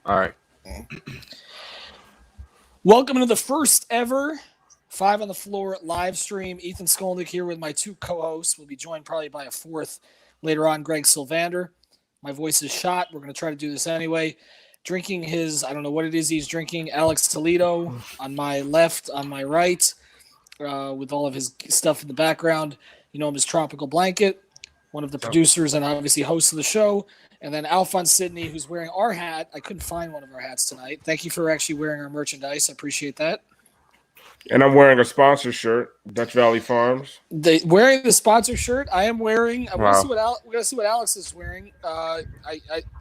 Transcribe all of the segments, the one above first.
All right. Welcome to the first ever Five on the Floor live stream. Ethan Skolnick here with my two co-hosts. We'll be joined probably by a fourth later on, Greg Sylvander. My voice is shot. We're going to try to do this anyway. Drinking his, I don't know what it is he's drinking, Alex Toledo on my left, on my right, with all of his stuff in the background. You know him as Tropical Blanket, one of the producers and obviously hosts of the show. And then Alphonse Sidney, who's wearing our hat. I couldn't find one of our hats tonight. Thank you for actually wearing our merchandise. I appreciate that. And I'm wearing a sponsor shirt, Dutch Valley Farms. Wearing the sponsor shirt, I am wearing. Wow. We're gonna see what Alex is wearing. I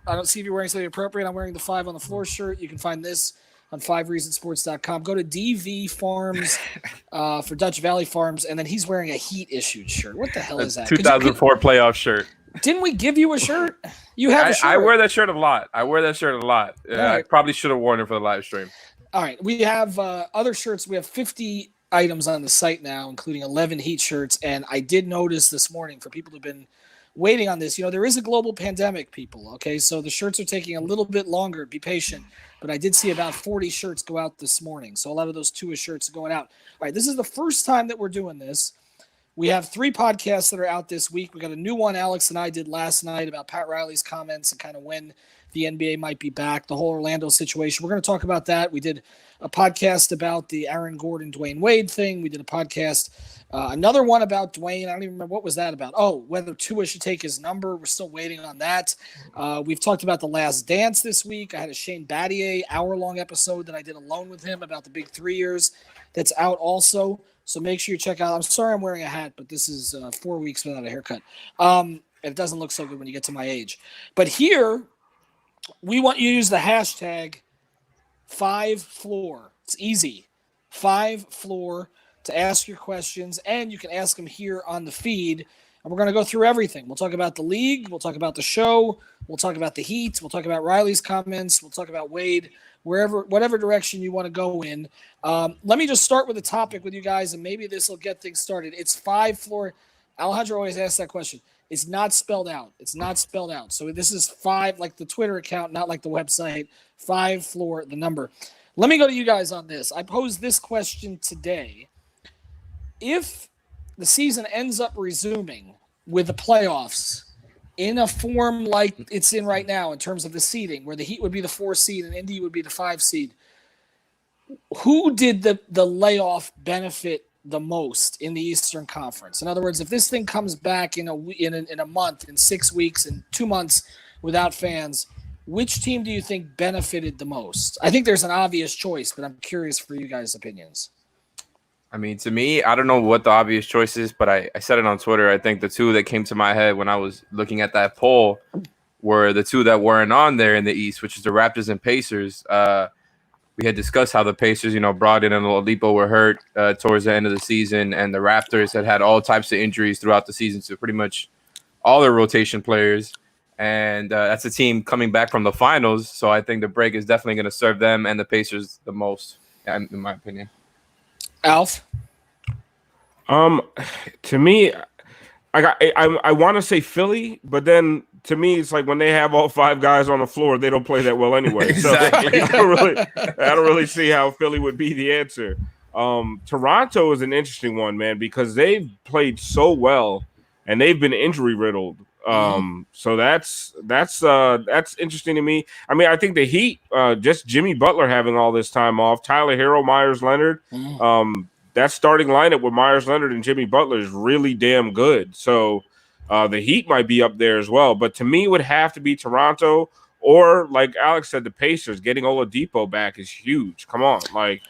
don't see if you're wearing something appropriate. I'm wearing the Five on the Floor shirt. You can find this on 5reasonsports.com. Go to DV Farms for Dutch Valley Farms, and then he's wearing a Heat issued shirt. What the hell is that? 2004 playoff shirt. Didn't we give you a shirt? You have a shirt. I wear that shirt a lot. Right. I probably should have worn it for the live stream. All right. We have other shirts. We have 50 items on the site now, including 11 Heat shirts. And I did notice this morning, for people who've been waiting on this, there is a global pandemic, people. Okay. So the shirts are taking a little bit longer. Be patient. But I did see about 40 shirts go out this morning. So a lot of those Tua shirts are going out. All right. This is the first time that we're doing this. We have 3 podcasts that are out this week. We got a new one Alex and I did last night about Pat Riley's comments and kind of when the NBA might be back, the whole Orlando situation. We're going to talk about that. We did a podcast about the Aaron Gordon, Dwyane Wade thing. We did a podcast, another one about Dwyane. I don't even remember what was that about. Oh, whether Tua should take his number. We're still waiting on that. We've talked about The Last Dance this week. I had a Shane Battier hour-long episode that I did alone with him about the big 3 years that's out also. So make sure you check out. I'm sorry I'm wearing a hat, but this is 4 weeks without a haircut. It doesn't look so good when you get to my age. But here, we want you to use the hashtag 5floor. It's easy. 5floor to ask your questions, and you can ask them here on the feed. And we're going to go through everything. We'll talk about the league. We'll talk about the show. We'll talk about the Heat. We'll talk about Riley's comments. We'll talk about Wade. Whatever direction you want to go in. Let me just start with a topic with you guys, and maybe this will get things started. It's 5floor. Alejandro always asks that question. It's not spelled out. So this is 5, like the Twitter account, not like the website. 5floor, the number. Let me go to you guys on this. I posed this question today. If the season ends up resuming with the playoffs in a form like it's in right now in terms of the seeding, where the Heat would be the 4 seed and Indy would be the 5 seed, who did the layoff benefit the most in the Eastern Conference? In other words, if this thing comes back in a month, in 6 weeks, in 2 months without fans, which team do you think benefited the most? I think there's an obvious choice, but I'm curious for you guys' opinions. I mean, to me, I don't know what the obvious choice is, but I said it on Twitter. I think the two that came to my head when I was looking at that poll were the two that weren't on there in the East, which is the Raptors and Pacers. We had discussed how the Pacers, Brogdon and Oladipo were hurt towards the end of the season, and the Raptors had all types of injuries throughout the season to pretty much all their rotation players. And that's a team coming back from the finals, so I think the break is definitely going to serve them and the Pacers the most, in my opinion. Alf? To me, I want to say Philly, but then to me, it's like when they have all 5 guys on the floor, they don't play that well anyway. Exactly. So I don't really see how Philly would be the answer. Toronto is an interesting one, man, because they've played so well and they've been injury riddled. So that's interesting to me. I mean, I think the Heat, just Jimmy Butler having all this time off, Tyler Hero, Myers Leonard, that starting lineup with Myers Leonard and Jimmy Butler is really damn good. So the Heat might be up there as well. But to me, it would have to be Toronto, or like Alex said, the Pacers. Getting Oladipo back is huge. Come on, like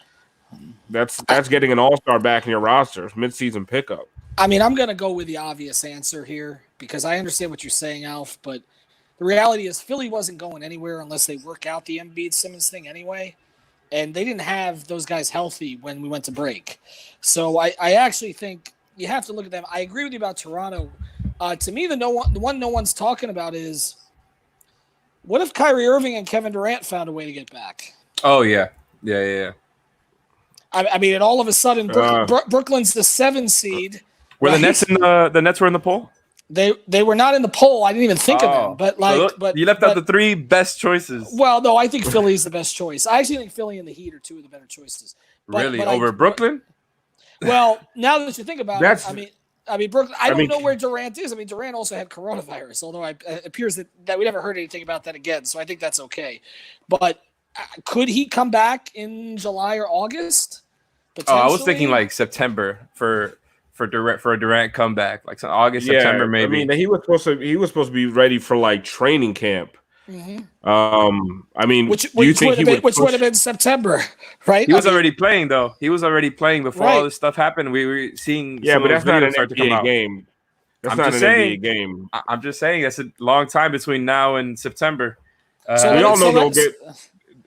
that's getting an all-star back in your roster, midseason pickup. I mean, I'm going to go with the obvious answer here because I understand what you're saying, Alf, but the reality is Philly wasn't going anywhere unless they work out the Embiid-Simmons thing anyway, and they didn't have those guys healthy when we went to break. So I actually think you have to look at them. I agree with you about Toronto. To me, the one no one's talking about is what if Kyrie Irving and Kevin Durant found a way to get back? Oh, yeah. I mean, and all of a sudden, Brooklyn's the 7 seed. Were the Nets were in the poll? They were not in the poll. I didn't even think of them. But you left out the 3 best choices. Well, no, I think Philly's the best choice. I actually think Philly and the Heat are 2 of the better choices. Really, over Brooklyn? Well, now that you think about it, I mean, Brooklyn. I don't know where Durant is. I mean, Durant also had coronavirus, although it appears that we never heard anything about that again. So I think that's okay. But could he come back in July or August? I was thinking like September for a Durant comeback, like August, September maybe. I mean, he was supposed to be ready for like training camp. Mm-hmm. I mean, which would have been September, right? He was already playing though. He was already playing before all this stuff happened. We were seeing. Yeah, but that's not an NBA game. That's not an NBA game. I'm just saying that's a long time between now and September. We all know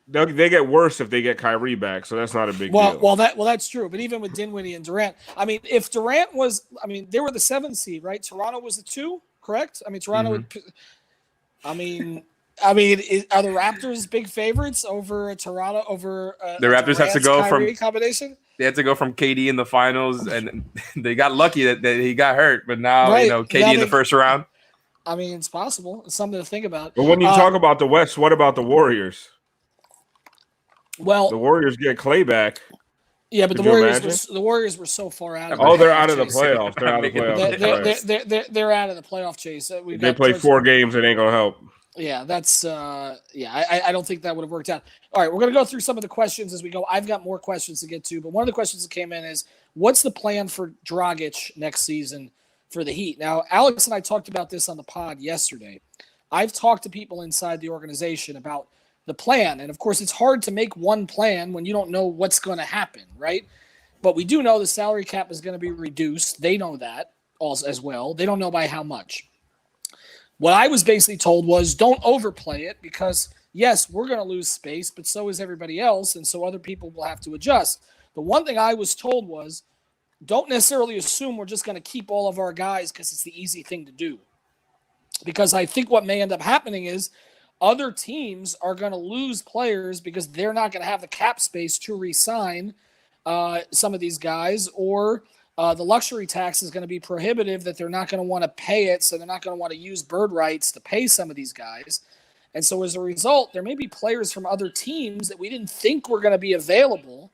they get worse if they get Kyrie back, so that's not a big deal. Well, that's true. But even with Dinwiddie and Durant, I mean, if Durant was, I mean, they were the 7th seed, right? Toronto was the 2, correct? I mean, Toronto. Mm-hmm. I mean, are the Raptors big favorites over Toronto? Over the Raptors have to go Kyrie combination. They had to go from KD in the finals, and they got lucky that he got hurt. But now, KD in the first round. I mean, it's possible. It's something to think about. But when you talk about the West, what about the Warriors? Well, the Warriors get Clay back. Yeah, but the Warriors were so far out. They're out of the playoffs. They're out of the playoffs. They're out of the playoff chase. They play 4 games. It ain't gonna help. Yeah, that's I don't think that would have worked out. All right, we're gonna go through some of the questions as we go. I've got more questions to get to, but one of the questions that came in is, what's the plan for Dragic next season for the Heat? Now, Alex and I talked about this on the pod yesterday. I've talked to people inside the organization about the plan, and of course, it's hard to make one plan when you don't know what's going to happen, right? But we do know the salary cap is going to be reduced. They know that also as well. They don't know by how much. What I was basically told was, don't overplay it, because yes, we're going to lose space, but so is everybody else, and so other people will have to adjust. The one thing I was told was, don't necessarily assume we're just going to keep all of our guys because it's the easy thing to do. Because I think what may end up happening is other teams are going to lose players because they're not going to have the cap space to re-sign some of these guys, or the luxury tax is going to be prohibitive that they're not going to want to pay it, so they're not going to want to use bird rights to pay some of these guys. And so as a result, there may be players from other teams that we didn't think were going to be available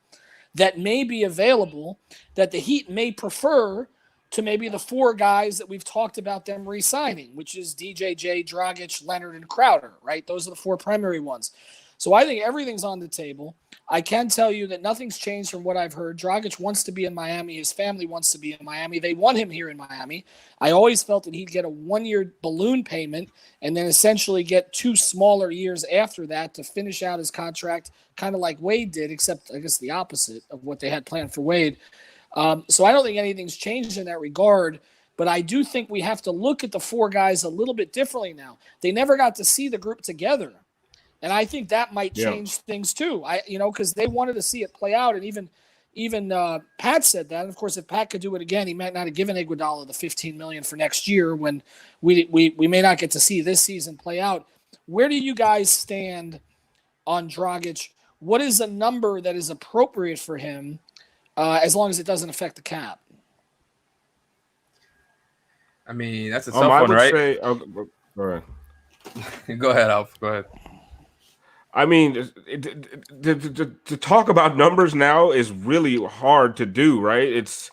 that may be available that the Heat may prefer to maybe the 4 guys that we've talked about them re-signing, which is DJJ, Dragic, Leonard, and Crowder, right? Those are the 4 primary ones. So I think everything's on the table. I can tell you that nothing's changed from what I've heard. Dragic wants to be in Miami. His family wants to be in Miami. They want him here in Miami. I always felt that he'd get a 1-year balloon payment and then essentially get 2 smaller years after that to finish out his contract, kind of like Wade did, except I guess the opposite of what they had planned for Wade. So I don't think anything's changed in that regard, but I do think we have to look at the 4 guys a little bit differently now. They never got to see the group together, and I think that might change things too. Because they wanted to see it play out, and even Pat said that. And of course, if Pat could do it again, he might not have given Iguodala the $15 million for next year when we may not get to see this season play out. Where do you guys stand on Dragic? What is a number that is appropriate for him? As long as it doesn't affect the cap. I mean, that's a tough one, right? Go ahead. Go ahead, Alf. Go ahead. I mean, to talk about numbers now is really hard to do, right? It's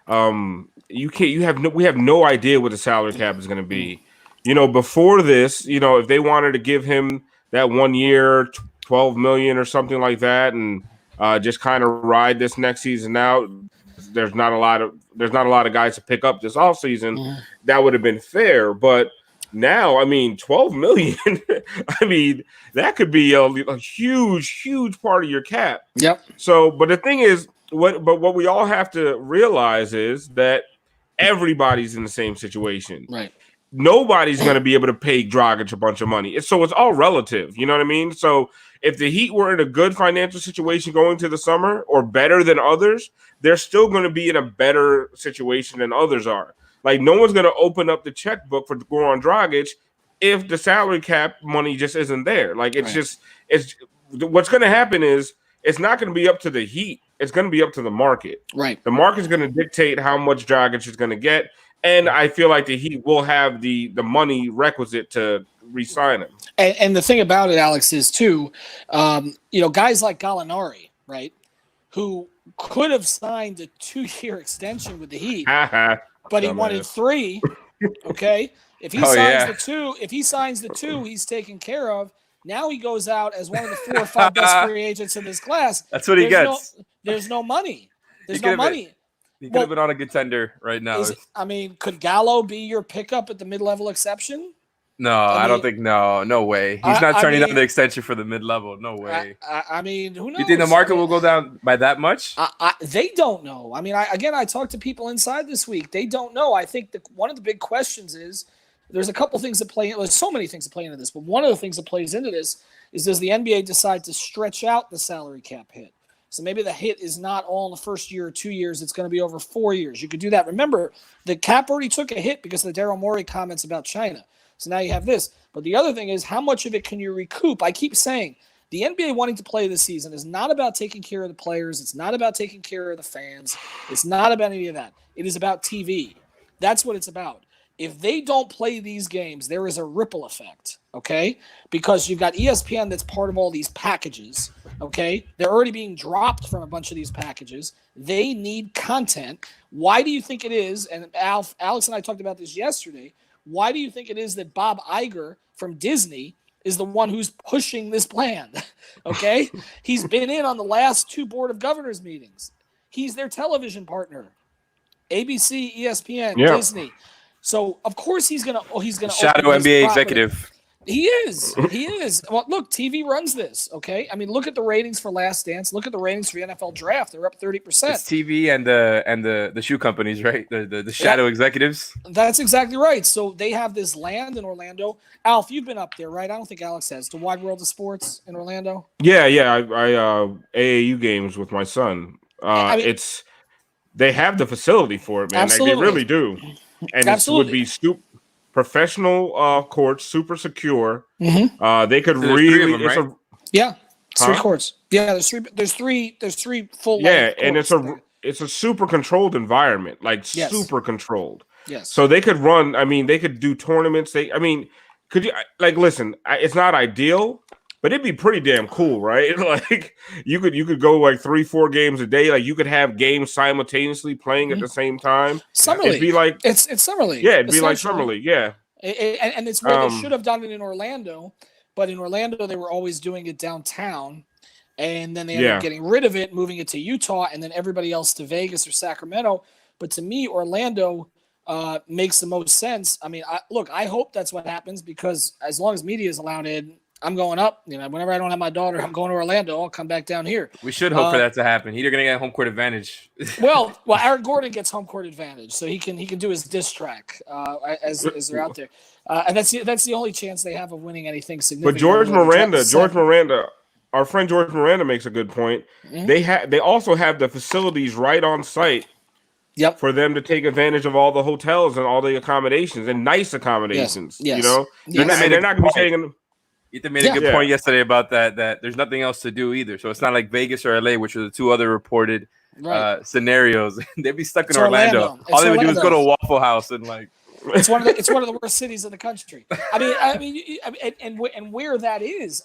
we have no idea what the salary cap is going to be. Before this, if they wanted to give him that 1 year, $12 million or something like that, and just kind of ride this next season out. There's not a lot of guys to pick up this offseason. Mm. That would have been fair, but now, I mean, $12 million. I mean, that could be a huge part of your cap. Yep. So, but the thing is, what we all have to realize is that everybody's in the same situation. Right. Nobody's going to be able to pay Dragic a bunch of money. So it's all relative. You know what I mean? So if the Heat were in a good financial situation going to the summer or better than others, they're still going to be in a better situation than others are. Like, no one's going to open up the checkbook for Goran Dragic if the salary cap money just isn't there. Like, it's what's going to happen is it's not going to be up to the Heat. It's going to be up to the market. Right. The market's going to dictate how much Dragic is going to get. And I feel like the Heat will have the money requisite to re-sign him. And the thing about it, Alex, is too, guys like Gallinari, right, who could have signed a 2-year extension with the Heat, but he wanted 3. Okay, if he signs the two, he's taken care of. Now he goes out as one of the 4 or 5 best free agents in this class. That's what he gets. There's no money. There's no money. He could have been on a contender right now. Could Gallo be your pickup at the mid-level exception? No, I don't think. No way. He's not turning down the extension for the mid-level. No way. Who knows? You think the market will go down by that much? They don't know. I talked to people inside this week. They don't know. I think one of the big questions is there's a couple things that play. There's so many things that play into this, but one of the things that plays into this is, does the NBA decide to stretch out the salary cap hit? So maybe the hit is not all in the first year or 2 years. It's going to be over 4 years. You could do that. Remember, the cap already took a hit because of the Daryl Morey comments about China. So now you have this. But the other thing is, how much of it can you recoup? I keep saying the NBA wanting to play this season is not about taking care of the players. It's not about taking care of the fans. It's not about any of that. It is about TV. That's what it's about. If they don't play these games, there is a ripple effect, okay? Because you've got ESPN that's part of all these packages, okay? They're already being dropped from a bunch of these packages. They need content. Why do you think it is, and Alex and I talked about this yesterday, why do you think it is that Bob Iger from Disney is the one who's pushing this plan, okay? He's been in on the last 2 Board of Governors meetings. He's their television partner. ABC, ESPN, Disney. So of course he's gonna shadow NBA executive. He is. Well, look, TV runs this. Okay, look at the ratings for Last Dance. Look at the ratings for the NFL Draft. They're up 30%. It's TV and the shoe companies, right? The shadow executives. That's exactly right. So they have this land in Orlando. Alf, you've been up there, right? I don't think Alex has. The Wide World of Sports in Orlando. Yeah. I AAU games with my son. They have the facility for it, man. Absolutely. Like, they really do. And it would be professional courts, super secure. Mm-hmm. They could so really, them, right? It's 3 courts. Yeah, there's three full. Yeah, and it's a super controlled environment, super controlled. Yes. So they could run. They could do tournaments. Could you listen? It's not ideal, but it'd be pretty damn cool, right? Like you could go 3-4 games a day. Like you could have games simultaneously playing at the same time. Summer league. It'd be like it's summer league. Yeah, it'd be like summer league. Yeah. And it's where they should have done it in Orlando, but in Orlando they were always doing it downtown, and then they ended up getting rid of it, moving it to Utah, and then everybody else to Vegas or Sacramento. But to me, Orlando makes the most sense. I hope that's what happens, because as long as media is allowed in, I'm going up. Whenever I don't have my daughter, I'm going to Orlando. I'll come back down here. We should hope for that to happen. You're going to get home court advantage. well, Aaron Gordon gets home court advantage, so he can do his diss track as they're out there, and that's the only chance they have of winning anything significant. But George Miranda, our friend George Miranda makes a good point. Mm-hmm. They also have the facilities right on site. Yep. For them to take advantage of all the hotels and all the accommodations and nice accommodations. Yes. They're not going to be taking. Ethan made a good point yesterday about that there's nothing else to do either. So it's not like Vegas or LA, which are the 2 other reported scenarios. They'd be stuck in Orlando. All they would do is go to a Waffle House and it's one of the worst cities in the country. And where that is,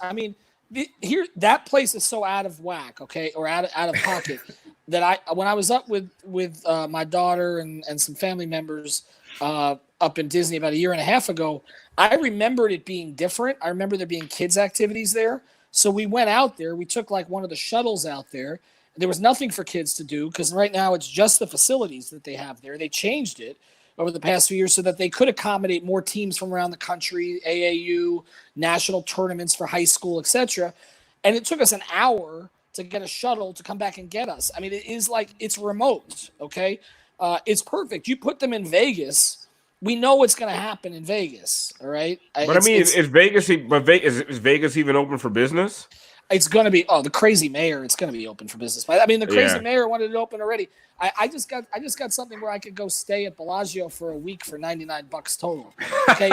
here that place is so out of whack, okay, or out of pocket that when I was up with my daughter and some family members up in Disney about a year and a half ago, I remembered it being different. I remember there being kids' activities there. So we went out there. We took one of the shuttles out there. There was nothing for kids to do because right now it's just the facilities that they have there. They changed it over the past few years so that they could accommodate more teams from around the country, AAU, national tournaments for high school, etc. And it took us an hour to get a shuttle to come back and get us. It is it's remote, okay? It's perfect. You put them in Vegas, we know what's going to happen in Vegas, all right? But is Vegas even open for business? It's going to be. The crazy mayor. It's going to be open for business. The crazy mayor wanted it open already. I just got something where I could go stay at Bellagio for a week for $99 total. Okay.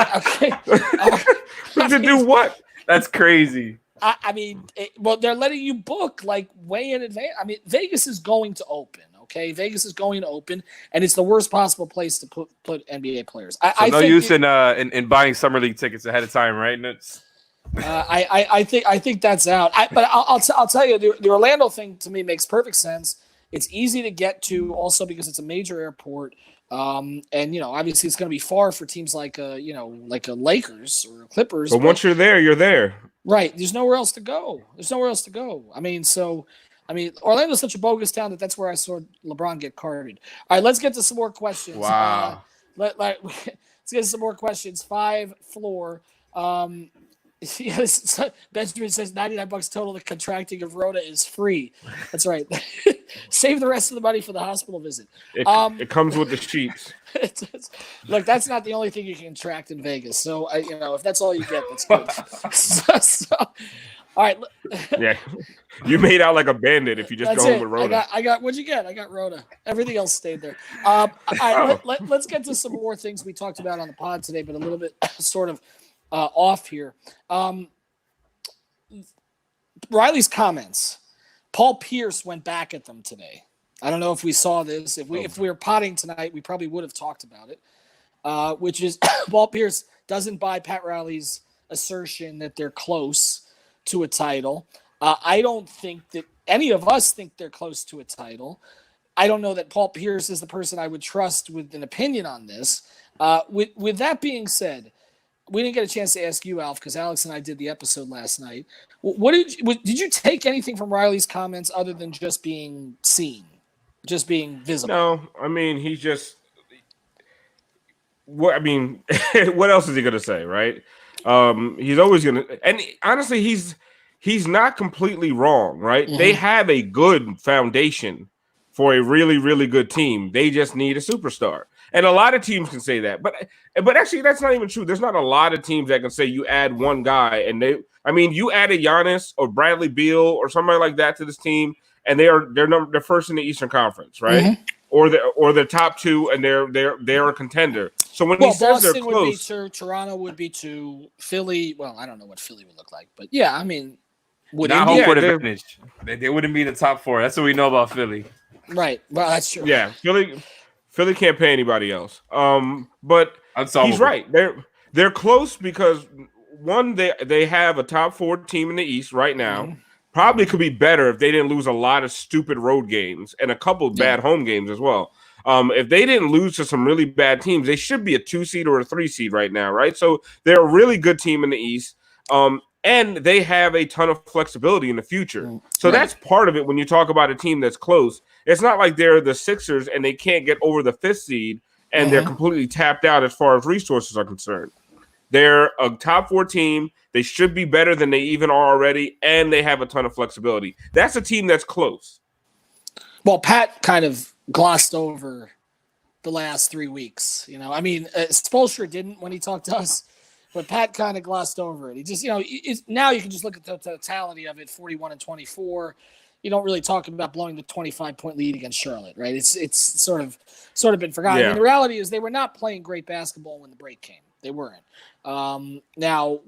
To do what? That's crazy. They're letting you book way in advance. Vegas is going to open. Okay, Vegas is going open, and it's the worst possible place to put NBA players. No use in buying summer league tickets ahead of time, right? I think that's out. But I'll tell you, the Orlando thing to me makes perfect sense. It's easy to get to, also because it's a major airport, and obviously it's going to be far for teams like a Lakers or Clippers. But once you're there, you're there. Right. There's nowhere else to go. Orlando's such a bogus town that's where I saw LeBron get carded. All right, let's get to some more questions. Wow. Let's get to some more questions. 5 floor. Yes, Benjamin says $99 total. The contracting of Rona is free. That's right. Save the rest of the money for the hospital visit. It comes with the sheets. Look, that's not the only thing you can contract in Vegas. So, if that's all you get, that's good. All right. Yeah, you made out like a bandit if you just go home with Rona. I got. What'd you get? I got Rona. Everything else stayed there. All right, let's get to some more things we talked about on the pod today, but a little bit sort of off here. Riley's comments. Paul Pierce went back at them today. I don't know if we saw this. If we were potting tonight, we probably would have talked about it. Which is Paul Pierce doesn't buy Pat Riley's assertion that they're close to a title. I don't think that any of us think they're close to a title. I don't know that Paul Pierce is the person I would trust with an opinion on this. With that being said, we didn't get a chance to ask you, Alf, because Alex and I did the episode last night. What did you take anything from Riley's comments other than just being seen, just being visible? No, I mean he's just. What else is he gonna say, right? He's always gonna, and honestly, he's not completely wrong, right? Mm-hmm. They have a good foundation for a really, really good team. They just need a superstar. And a lot of teams can say that, but actually that's not even true. There's not a lot of teams that can say you add one guy and you added Giannis or Bradley Beal or somebody like that to this team, and they're first in the Eastern Conference, right? Mm-hmm. Or the top 2, and they're a contender. So when he says Boston they're close, would be 2, Toronto would be 2, Philly. Well, I don't know what Philly would look like, but yeah, I mean, not home court advantage. They wouldn't be the top 4. That's what we know about Philly. Right. Well, that's true. Yeah, Philly can't pay anybody else. But he's right. They're close because one, they have a top 4 team in the East right now. Mm-hmm. Probably could be better if they didn't lose a lot of stupid road games and a couple of bad home games as well. If they didn't lose to some really bad teams, they should be a 2 seed or a 3 seed right now, right? So they're a really good team in the East. And they have a ton of flexibility in the future. So that's part of it when you talk about a team that's close. It's not like they're the Sixers and they can't get over the 5th seed and they're completely tapped out as far as resources are concerned. They're a top 4 team. They should be better than they even are already, and they have a ton of flexibility. That's a team that's close. Well, Pat kind of glossed over the last 3 weeks. Spoelstra didn't when he talked to us. But Pat kind of glossed over it. He just, now you can just look at the totality of it, 41-24. You don't really talk about blowing the 25-point lead against Charlotte, right? It's sort of been forgotten. Yeah. I mean, the reality is they were not playing great basketball when the break came. They weren't. Now,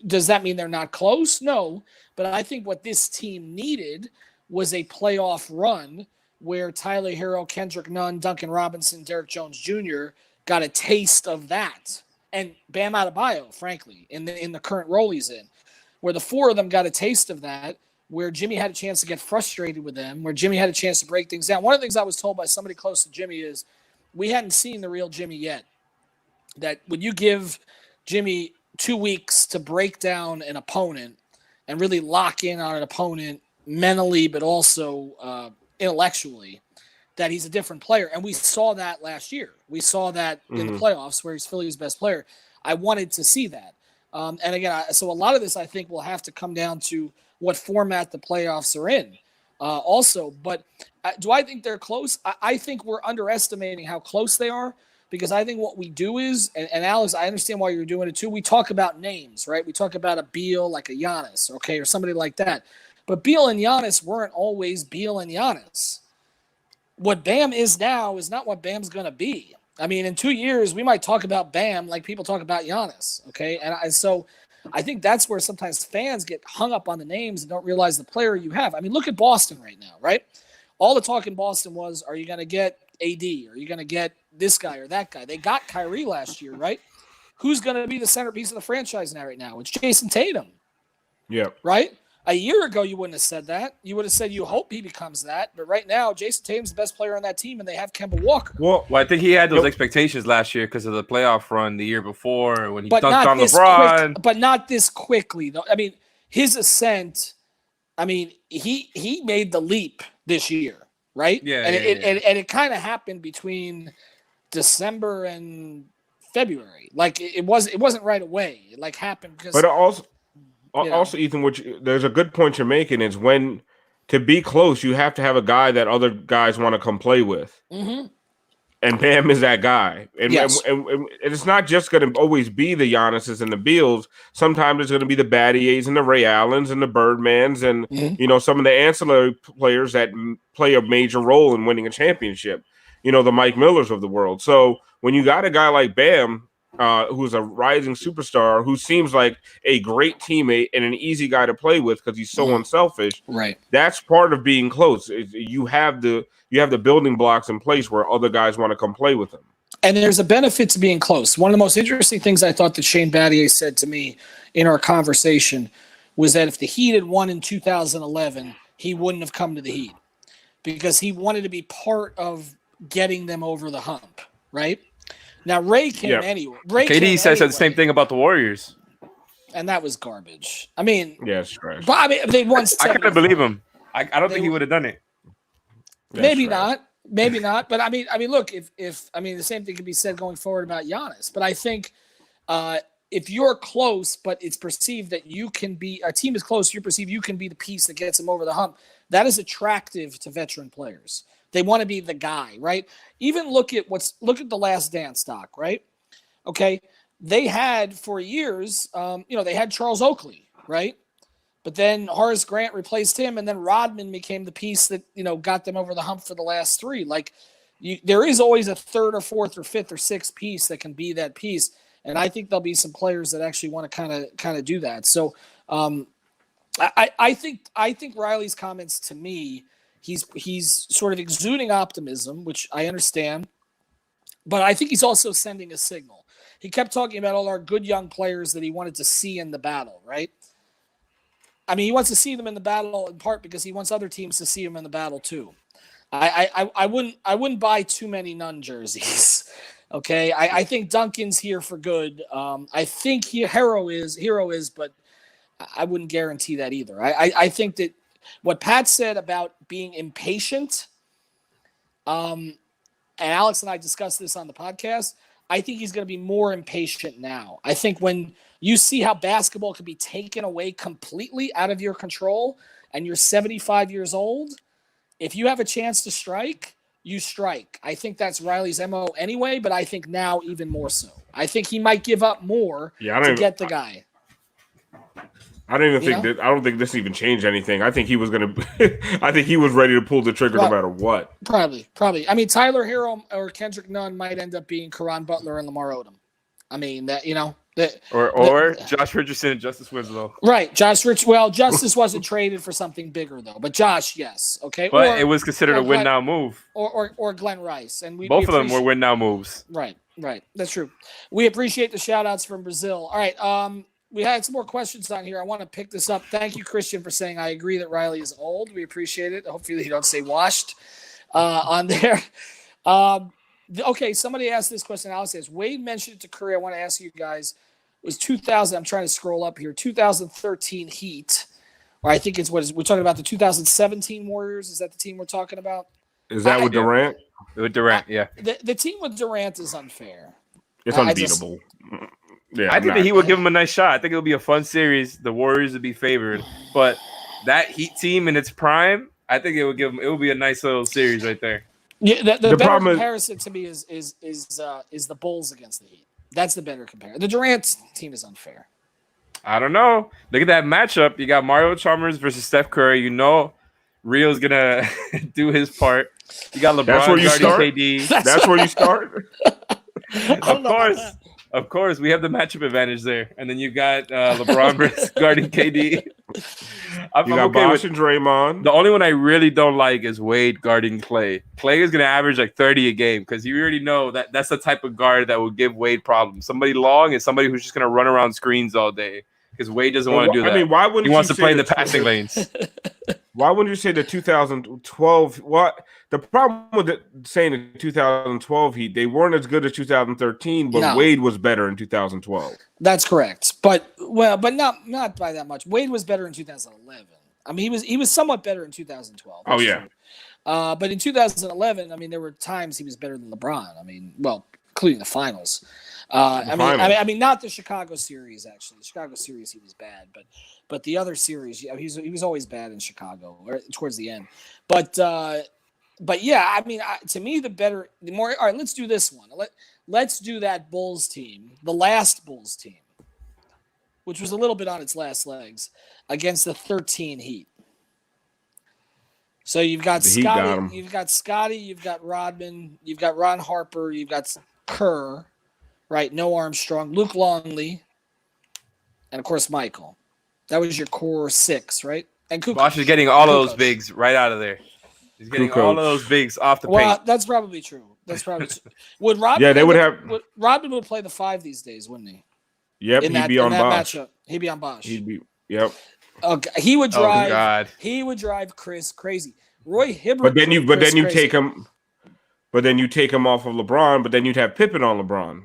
does that mean they're not close? No. But I think what this team needed was a playoff run where Tyler Hero, Kendrick Nunn, Duncan Robinson, Derek Jones Jr. got a taste of that. And Bam Adebayo, frankly, in the current role he's in, where the 4 of them got a taste of that, where Jimmy had a chance to get frustrated with them, where Jimmy had a chance to break things down. One of the things I was told by somebody close to Jimmy is we hadn't seen the real Jimmy yet. That when you give Jimmy 2 weeks to break down an opponent and really lock in on an opponent mentally but also intellectually, that he's a different player. And we saw that last year. We saw that in the playoffs where he's Philly's best player. I wanted to see that. And again, so a lot of this, I think, will have to come down to what format the playoffs are in also. But do I think they're close? I think we're underestimating how close they are because I think what we do is, and Alex, I understand why you're doing it too, we talk about names, right? We talk about a Beal like a Giannis, okay, or somebody like that. But Beal and Giannis weren't always Beal and Giannis. What Bam is now is not what Bam's going to be. I mean, in 2 years, we might talk about Bam like people talk about Giannis, okay? And so I think that's where sometimes fans get hung up on the names and don't realize the player you have. I mean, look at Boston right now, right? all the talk in Boston was, are you going to get AD? Are you going to get this guy or that guy? They got Kyrie last year, right? Who's going to be the centerpiece of the franchise now right now? It's Jason Tatum. Yeah. Right? A year ago, you wouldn't have said that. You would have said you hope he becomes that. But right now, Jason Tatum's the best player on that team, and they have Kemba Walker. Well, I think he had those expectations last year because of the playoff run the year before when he but dunked on LeBron. But not this quickly, though. I mean, his ascent, he made the leap this year, right? Yeah. And it kind of happened between December and February. Like, it wasn't right away. It, like, happened because... But also, Ethan, there's a good point you're making is when to be close, you have to have a guy that other guys want to come play with. Mm-hmm. And Bam is that guy. And, yes. and it's not just going to always be the Giannis's and the Beals. Sometimes it's going to be the Battiers and the Ray Allens and the Birdmans and, some of the ancillary players that play a major role in winning a championship. The Mike Millers of the world. So when you got a guy like Bam, who's a rising superstar, who seems like a great teammate and an easy guy to play with because he's so unselfish. Right. That's part of being close. You have the building blocks in place where other guys want to come play with him. And there's a benefit to being close. One of the most interesting things I thought that Shane Battier said to me in our conversation was that if the Heat had won in 2011, he wouldn't have come to the Heat because he wanted to be part of getting them over the hump, right? Now, Ray came anyway. KD said the same thing about the Warriors. And that was garbage. I mean, it's trash. But they won. I couldn't believe him. I don't think he would have done it. Maybe not. But I mean, look, if the same thing could be said going forward about Giannis. But I think if you're close, but it's perceived that you can be, a team is close, you perceive you can be the piece that gets them over the hump. That is attractive to veteran players. They want to be the guy, right? Even look at the Last Dance doc, right? Okay, they had for years, they had Charles Oakley, right? But then Horace Grant replaced him, and then Rodman became the piece that got them over the hump for the last three. Like, there is always a third or fourth or fifth or sixth piece that can be that piece, and I think there'll be some players that actually want to kind of do that. So, I think Riley's comments to me. He's sort of exuding optimism, which I understand, but I think he's also sending a signal. He kept talking about all our good young players that he wanted to see in the battle, right? I mean, he wants to see them in the battle in part because he wants other teams to see him in the battle too. I wouldn't buy too many Nunn jerseys. Okay, I think Duncan's here for good. I think Hero is, but I wouldn't guarantee that either. I think that. What Pat said about being impatient, and Alex and I discussed this on the podcast, I think he's going to be more impatient now. I think when you see how basketball can be taken away completely out of your control and you're 75 years old, if you have a chance to strike, you strike. I think that's Riley's MO anyway, but I think now even more so. I think he might give up more to get the guy. I don't think this even changed anything. I think he was I think he was ready to pull the trigger no matter what. Probably. I mean, Tyler Hero or Kendrick Nunn might end up being Caron Butler and Lamar Odom. I mean, or Josh Richardson and Justice Winslow. Right, Justice wasn't traded for something bigger though, but Josh, yes, okay. But it was considered a win now move. Or Glenn Rice, and both of them were win now moves. Right, that's true. We appreciate the shout outs from Brazil. All right, we had some more questions on here. I want to pick this up. Thank you, Christian, for saying I agree that Riley is old. We appreciate it. Hopefully you don't say washed on there. Okay, somebody asked this question. Alex says, Wade mentioned it to Curry. I want to ask you guys, it was 2000. I'm trying to scroll up here. 2013 Heat, or I think it's we're talking about the 2017 Warriors. Is that the team we're talking about? Is that with Durant? With Durant, yeah. The team with Durant is unfair. It's unbeatable. I think that he would give him a nice shot. I think it'll be a fun series. The Warriors would be favored, but that Heat team in its prime, I think it would be a nice little series right there. Yeah, the better comparison to me is the Bulls against the Heat. That's the better comparison. The Durant team is unfair. I don't know. Look at that matchup. You got Mario Chalmers versus Steph Curry. You know, Rio's gonna do his part. You got LeBron. That's where you start. KD. That's where you start. Of course, we have the matchup advantage there, and then you got LeBron versus guarding KD. I'm You got okay Bosh with and Draymond. the only one I really don't like is Wade guarding Clay. Clay is gonna average like 30 a game because you already know that that's the type of guard that will give Wade problems. Somebody long and somebody who's just gonna run around screens all day because Wade doesn't want to do that. I mean, why wouldn't he wants you to play in say the passing lanes. Why wouldn't you say the 2012? What the problem with saying the 2012 Heat? They weren't as good as 2013, but No. Wade was better in 2012. That's correct, but not by that much. Wade was better in 2011. I mean, he was somewhat better in 2012. Oh yeah, but in 2011, I mean, there were times he was better than LeBron. I mean, well, including the finals. I mean, not the Chicago series. Actually, the Chicago series he was bad, but the other series, yeah, he was always bad in Chicago or towards the end. But yeah, I mean, to me, the more. All right, let's do this one. Let's do that Bulls team, the last Bulls team, which was a little bit on its last legs against the 13 Heat. So you've got Scotty, you've got Rodman, you've got Ron Harper, you've got Kerr, right? No Armstrong, Luke Longley, and of course Michael. That was your core six, right? And Kukoc. Bosh is getting all of those bigs right out of there. He's getting Kukoc. all of those bigs off the paint. Well, that's probably true. That's probably true. Would Rodman? Yeah, they would have. Rodman would play the 5 these days, wouldn't he? Yep, In he'd be on Bosh. matchup, he'd be on Bosh. Yep. Okay, he would drive. Oh God. He would drive Chris crazy. Roy Hibbert. But then you crazy. take him. But then you take him off of LeBron. But then you'd have Pippen on LeBron.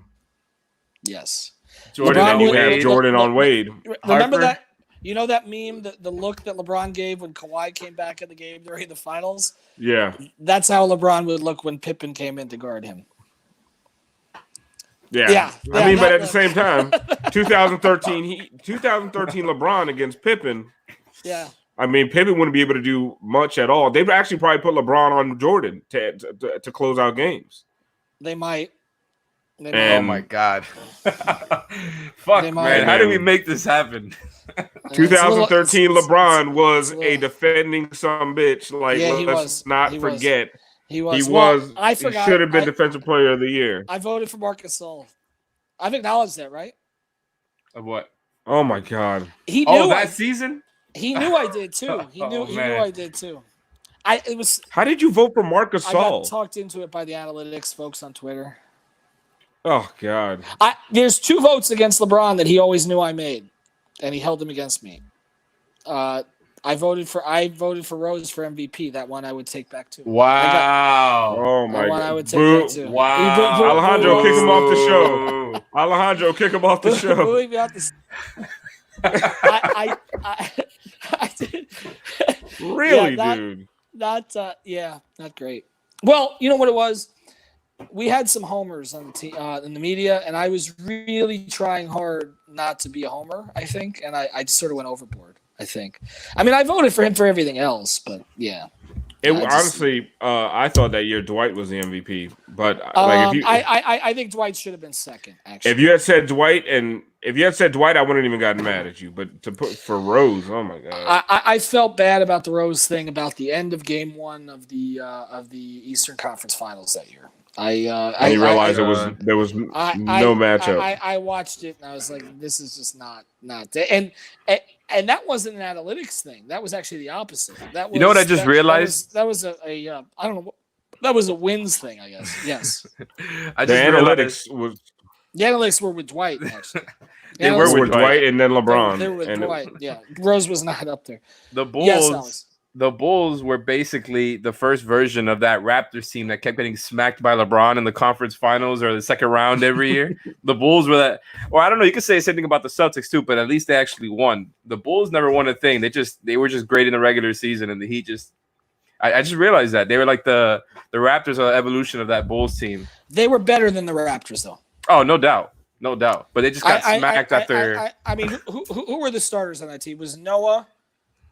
Yes. Jordan and then you on have Wade. Jordan on Wade. Remember Harper. that? You know that meme, the look that LeBron gave when Kawhi came back in the game during the finals? Yeah. That's how LeBron would look when Pippen came in to guard him. Yeah. I mean, but at the same time, 2013 LeBron against Pippen. Yeah. I mean, Pippen wouldn't be able to do much at all. They would actually probably put LeBron on Jordan to close out games. They might. Oh my God. Fuck, man. How did we make this happen? 2013 LeBron was a defending bitch. Like, yeah, let's not forget. He was. I forgot. He should have been Defensive Player of the Year. I voted for Marc Gasol. I've acknowledged that, right? Of what? Oh my God. He knew that season? He knew I did too. He knew I did too. How did you vote for Marc Gasol? I got talked into it by the analytics folks on Twitter. Oh God. There's 2 votes against LeBron that he always knew I made, and he held them against me. I voted for Rose for MVP. That one I would take back too. Wow. Oh my God. I would take back too. Wow. Alejandro, kick him off the show. Alejandro, kick him off the show. I did. Really, dude? Not great. Well, you know what it was? We had some homers on the in the media, and I was really trying hard not to be a homer, I think, and I just sort of went overboard, I think. I mean, I voted for him for everything else, but yeah. Honestly, I thought that year Dwight was the MVP, but I think Dwight should have been second. Actually, if you had said Dwight, I wouldn't even gotten mad at you. But to put for Rose, oh my God, I felt bad about the Rose thing about the end of Game 1 of the Eastern Conference Finals that year. I realized there was no matchup. I watched it and I was like, this is just not and that wasn't an analytics thing. That was actually the opposite. That was, you know what I just realized? That was a I don't know. That was a wins thing, I guess. Yes. The analytics were with Dwight, actually. They were with Dwight and then LeBron. They were with Dwight, yeah. Rose was not up there. The Bulls were basically the first version of that Raptors team that kept getting smacked by LeBron in the conference finals or the second round every year. The Bulls were that, or I don't know, you could say the same thing about the Celtics too, but at least they actually won. The Bulls never won a thing. They were just great in the regular season, and the Heat just I just realized that. They were like the Raptors are the evolution of that Bulls team. They were better than the Raptors though. Oh, no doubt. No doubt. But they just got smacked after. I mean, who were the starters on that team? It was Noah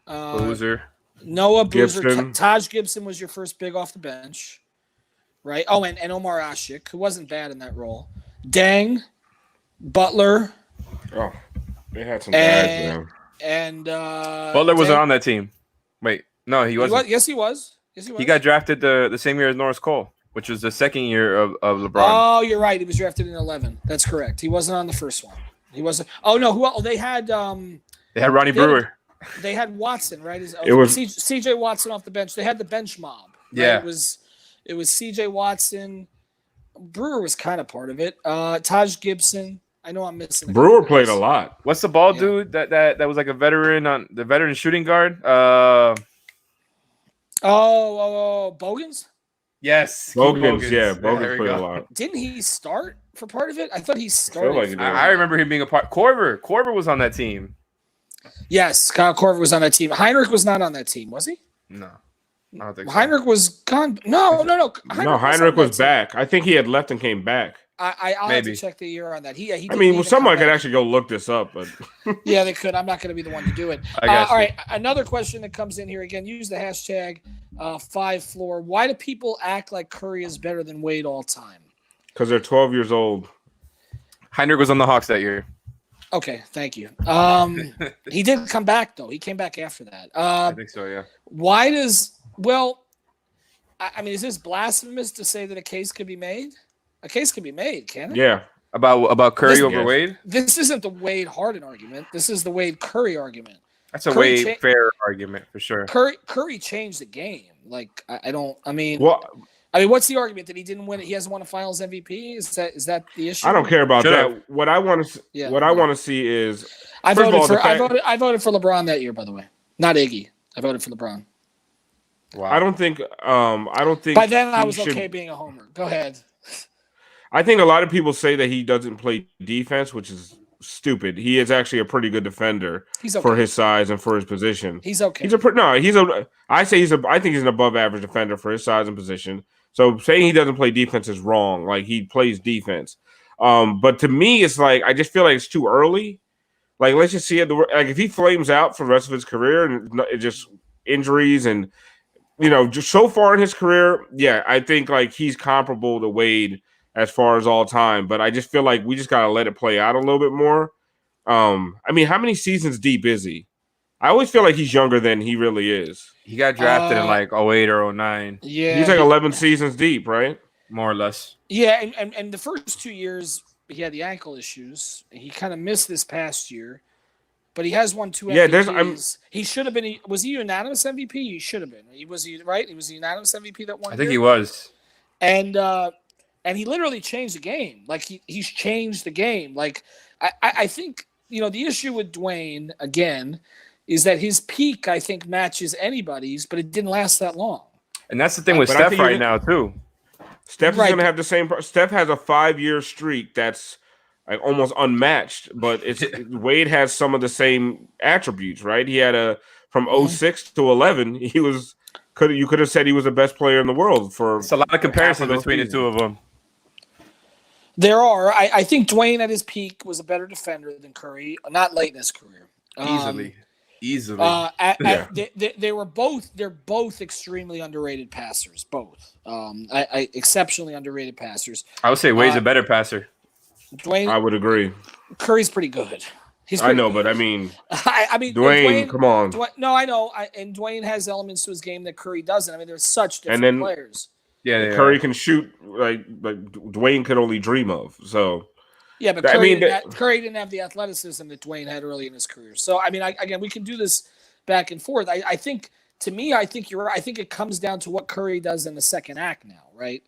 Boozer. Gibson. Taj Gibson was your first big off the bench, right? Oh, and Omar Ashik, who wasn't bad in that role. Dang, Butler. Oh, they had some guys, man. And Butler wasn't on that team. Wait, no, he wasn't. Yes, he was. He got drafted the same year as Norris Cole, which was the second year of LeBron. Oh, you're right. He was drafted in 11. That's correct. He wasn't on the first one. He wasn't. Oh no, they had Ronnie Brewer. They had Watson, right? It was CJ Watson off the bench. They had the bench mob. Right? Yeah. It was CJ Watson. Brewer was kind of part of it. Taj Gibson. I know I'm missing. Brewer played a lot. What's the ball dude that was like a veteran on the veteran shooting guard? Bogans? Yes. Bogans. Yeah, Bogans played a lot. Didn't he start for part of it? I thought he started. I remember him being a part. Korver was on that team. Yes, Kyle Korver was on that team. Heinrich was not on that team, was he? No. I don't think so. Heinrich was gone. No. Heinrich was back. I think he had left and came back. I'll have to check the year on that. Someone could actually go look this up, but yeah, they could. I'm not going to be the one to do it. All right, another question that comes in here again. Use the hashtag 5floor. Why do people act like Curry is better than Wade all time? Because they're 12 years old. Heinrich was on the Hawks that year. Okay, thank you. He did come back though. He came back after that. I think so. Yeah. Is this blasphemous to say that a case could be made? A case can be made, can't it? Yeah. About Curry over Wade? This isn't the Wade Harden argument. This is the Wade Curry argument. That's a Wade fair argument for sure. Curry changed the game. Like what's the argument that he didn't win it? He hasn't won a Finals MVP. Is that the issue? I don't care about that. What I want to see is I voted for LeBron that year. By the way, not Iggy. I voted for LeBron. Wow. I don't think. By then I was okay being a homer. Go ahead. I think a lot of people say that he doesn't play defense, which is stupid. He is actually a pretty good defender for his size and for his position. He's okay. I think he's an above average defender for his size and position. So saying he doesn't play defense is wrong. Like, he plays defense. But to me, it's like, I just feel like it's too early. Like, let's just see it. Like, if he flames out for the rest of his career and it just injuries and, just so far in his career, yeah, I think like he's comparable to Wade as far as all time. But I just feel like we just got to let it play out a little bit more. How many seasons deep is he? I always feel like he's younger than he really is. He got drafted in like 08 or 09. Yeah. He's like 11 seasons deep, right? More or less. Yeah, and the first 2 years, he had the ankle issues. He kind of missed this past year. But he has won 2 MVPs. He should have been. Was he unanimous MVP? He should have been. He was right. He was the unanimous MVP that one. I think he was. And he literally changed the game. Like he's changed the game. Like I think the issue with Dwyane again is that his peak I think matches anybody's, but it didn't last that long. And that's the thing with Steph right now too. Steph is going to have the same. Steph has a 5-year streak that's like almost unmatched, but Wade has some of the same attributes, right? He had from 06 to 11, you could have said he was the best player in the world for. It's a lot of comparisons between the two of them. There are. I think Dwyane at his peak was a better defender than Curry, not late in his career. Easily. They're both extremely underrated passers. Both. Exceptionally underrated passers. I would say Wade's a better passer. Dwyane, I would agree. Curry's pretty good. I know, but Dwyane, come on. I know. And Dwyane has elements to his game that Curry doesn't. I mean, they're such different players. Yeah, Curry can shoot like Dwyane could only dream of. So yeah, but Curry didn't have the athleticism that Dwyane had early in his career. So I mean, again, we can do this back and forth. I think you're right. I think it comes down to what Curry does in the second act now, right?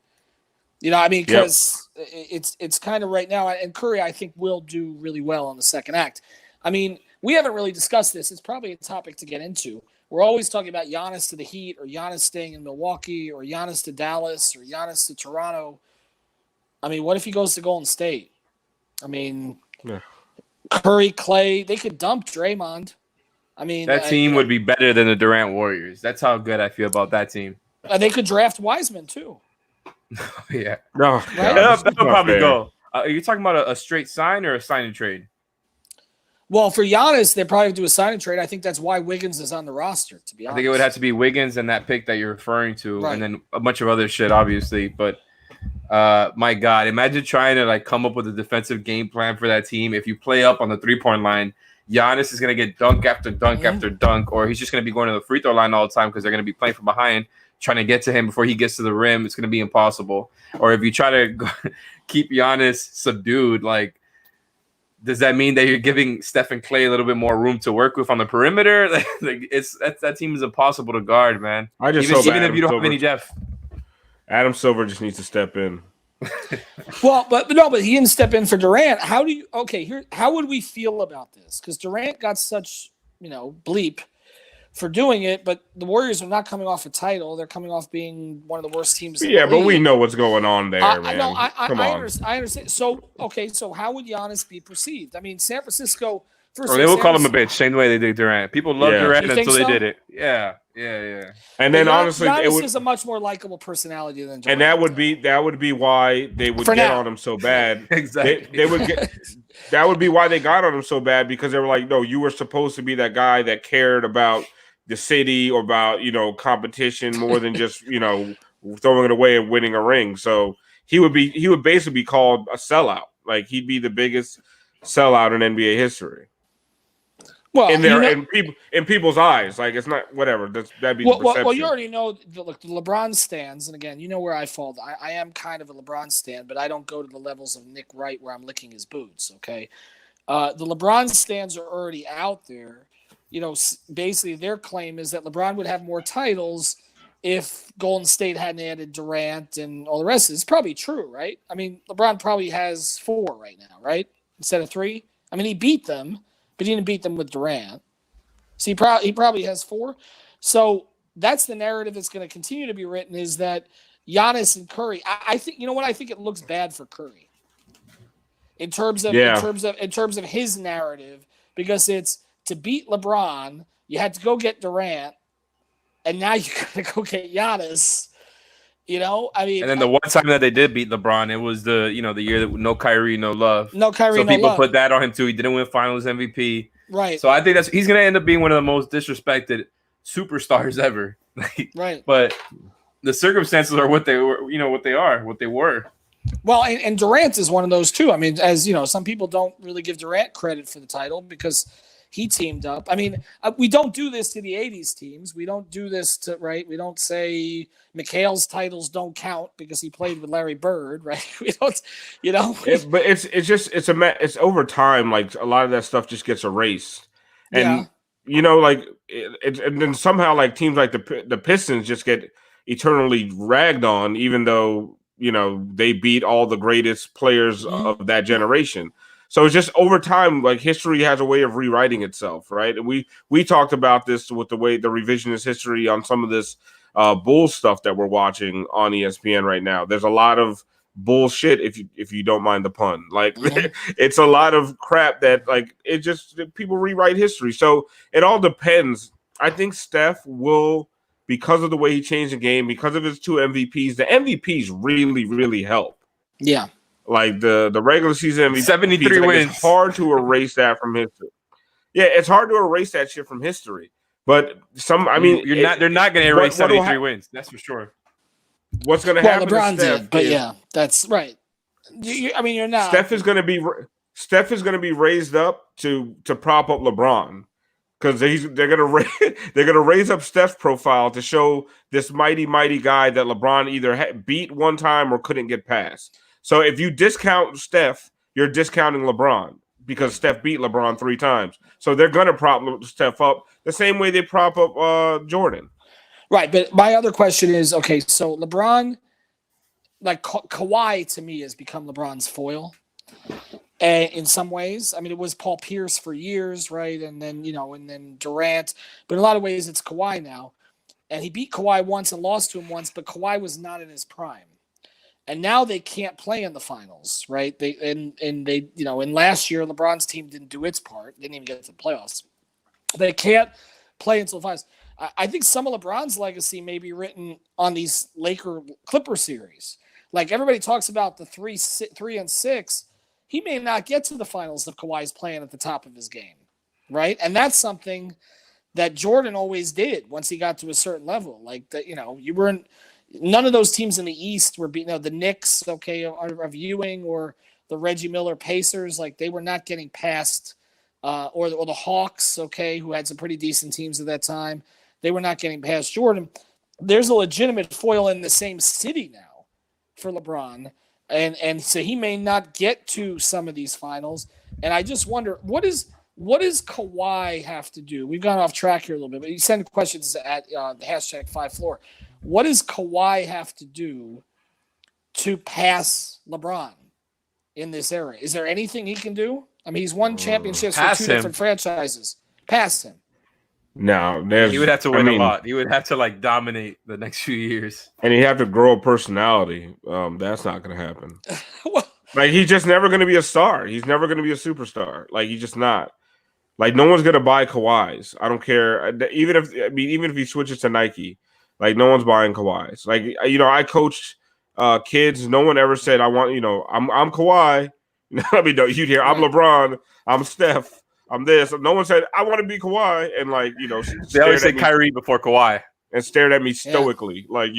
Because it's kind of right now, and Curry, I think, will do really well in the second act. I mean, we haven't really discussed this. It's probably a topic to get into. We're always talking about Giannis to the Heat, or Giannis staying in Milwaukee, or Giannis to Dallas, or Giannis to Toronto. I mean, what if he goes to Golden State? I mean, Curry, Clay, they could dump Draymond. I mean, that team would be better than the Durant Warriors. That's how good I feel about that team. They could draft Wiseman too. Yeah. No. Right? That'll probably go. Are you talking about a straight sign or a sign and trade? Well, for Giannis, they probably do a sign and trade. I think that's why Wiggins is on the roster, to be honest. I think it would have to be Wiggins and that pick that you're referring to, right. And then a bunch of other shit, obviously. But my God, imagine trying to like come up with a defensive game plan for that team. If you play up on the 3-point line, Giannis is going to get dunk after dunk after dunk, or he's just going to be going to the free throw line all the time because they're going to be playing from behind, trying to get to him before he gets to the rim. It's going to be impossible. Or if you try to keep Giannis subdued, like does that mean that you're giving Steph and Clay a little bit more room to work with on the perimeter? That team is impossible to guard, man. I just even if you don't have any Jeff. Adam Silver just needs to step in. Well, but he didn't step in for Durant. How would we feel about this? Because Durant got such, bleep for doing it, but the Warriors are not coming off a title. They're coming off being one of the worst teams in the league. But we know what's going on there, man. Come on. I understand. So how would Giannis be perceived? I mean, San Francisco They will call him a bitch, same way they did Durant. People love Durant until they did it. Yeah. And then honestly, Giannis is a much more likable personality than Durant. And that would be why they would get on him so bad. Exactly. They would get. That would be why they got on him so bad, because they were like, no, you were supposed to be that guy that cared about the city or about competition more than just throwing it away and winning a ring. So he would basically be called a sellout. Like, he'd be the biggest sellout in NBA history. Well, in people's eyes, like, it's not whatever. That'd be the perception. Well, you already know. Look, the LeBron stands, and again, you know where I fall. I am kind of a LeBron stan, but I don't go to the levels of Nick Wright where I'm licking his boots. Okay, the LeBron stands are already out there. Basically their claim is that LeBron would have more titles if Golden State hadn't added Durant and all the rest. It's probably true, right? I mean, LeBron probably has 4 right now, right? Instead of 3. I mean, he beat them, but he didn't beat them with Durant. So he probably has 4. So that's the narrative that's going to continue to be written, is that Giannis and Curry. I think I think it looks bad for Curry in terms of his narrative, because it's, to beat LeBron, you had to go get Durant, and now you got to go get Giannis. I mean, and then the one time that they did beat LeBron, it was the year that no Kyrie, no love. No Kyrie, so people put that on him too. He didn't win Finals MVP. Right. So I think he's going to end up being one of the most disrespected superstars ever. Right. But the circumstances are what they were. What they were. Well, and Durant is one of those too. I mean, as some people don't really give Durant credit for the title because he teamed up. I mean, we don't do this to the 80s teams. We don't do this we don't say McHale's titles don't count because he played with Larry Bird, right? We don't, but it's over time. Like, a lot of that stuff just gets erased. And, and then somehow, like, teams like the Pistons just get eternally ragged on, even though, they beat all the greatest players of that generation. So it's just over time, like, history has a way of rewriting itself, right? And we talked about this with the revisionist history on some of this Bulls stuff that we're watching on ESPN right now. There's a lot of bullshit, if you don't mind the pun. Like, it's a lot of crap that, like, it just, people rewrite history. So it all depends. I think Steph will, because of the way he changed the game, because of his 2 MVPs, the MVPs really, really help. Yeah. Like the regular season MVP, 73 wins. It's hard to erase that from history. Yeah, it's hard to erase that shit from history. But they're not going to erase 73 wins. That's for sure. What's going to happen? LeBron did, but yeah, that's right. You're not. Steph is going to be raised up to prop up LeBron, because they're going to raise up Steph's profile to show this mighty guy that LeBron either beat one time or couldn't get past. So if you discount Steph, you're discounting LeBron, because Steph beat LeBron 3 times. So they're going to prop Steph up the same way they prop up Jordan. Right, but my other question is, okay, so LeBron, like Kawhi to me has become LeBron's foil. And in some ways, I mean, it was Paul Pierce for years, right? And then, and then Durant. But in a lot of ways, it's Kawhi now. And he beat Kawhi once and lost to him once, but Kawhi was not in his prime. And now they can't play in the finals, right? And last year LeBron's team didn't do its part, didn't even get to the playoffs. They can't play until the finals. I think some of LeBron's legacy may be written on these Laker-Clipper series. Like, everybody talks about the 3 and 6. He may not get to the finals if Kawhi's playing at the top of his game, right? And that's something that Jordan always did once he got to a certain level. Like, that, you weren't. None of those teams in the East were beating the Knicks, of Ewing, or the Reggie Miller Pacers. Like, they were not getting past, or the Hawks, who had some pretty decent teams at that time. They were not getting past Jordan. There's a legitimate foil in the same city now for LeBron, and so he may not get to some of these finals. And I just wonder, what does Kawhi have to do? We've gone off track here a little bit, but you send questions at the hashtag 5floor. What does Kawhi have to do to pass LeBron in this era? Is there anything he can do? I mean, he's won championships for two different franchises. Pass him. No, he would have to win a lot. He would have to like dominate the next few years, and he'd have to grow a personality. That's not going to happen. Well, like he's just never going to be a star. He's never going to be a superstar. Like he's just not. Like no one's going to buy Kawhi's. I don't care. Even if he switches to Nike, like no one's buying Kawhi's. Like I coached kids. No one ever said I want. I'm Kawhi. I mean, you'd hear I'm LeBron. I'm Steph. I'm this. No one said I want to be Kawhi, and they always say Kyrie before Kawhi, and stared at me stoically, like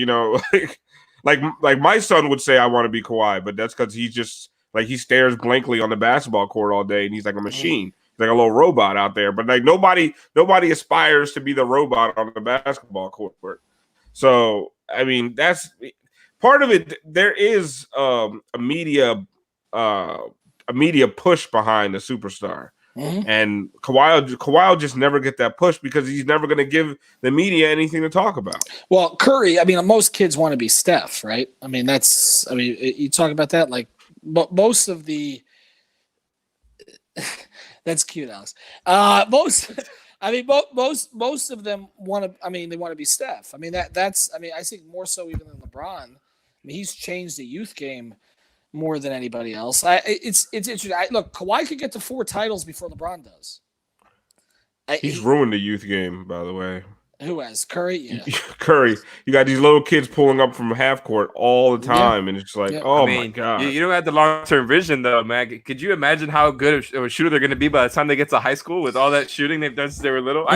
my son would say I want to be Kawhi, but that's because he's just he stares blankly on the basketball court all day, and he's like a machine, he's like a little robot out there. But like nobody aspires to be the robot on the basketball court. So I mean, that's part of it. There is a media push behind the superstar. And Kawhi will just never get that push because he's never going to give the media anything to talk about. Well, Curry, I mean, most kids want to be Steph, right? I mean, you talk about that, like most of the that's cute, Alex. Most of them want to. I mean, they want to be Steph. I mean, that's. I mean, I think more so even than LeBron. I mean, he's changed the youth game more than anybody else. It's interesting. Look, Kawhi could get to 4 titles before LeBron does. He's ruined the youth game, by the way. Who has? Curry? Yeah. Curry. You got these little kids pulling up from half court all the time, and it's like, my God. You don't have the long-term vision, though, man. Could you imagine how good of a shooter they're going to be by the time they get to high school with all that shooting they've done since they were little?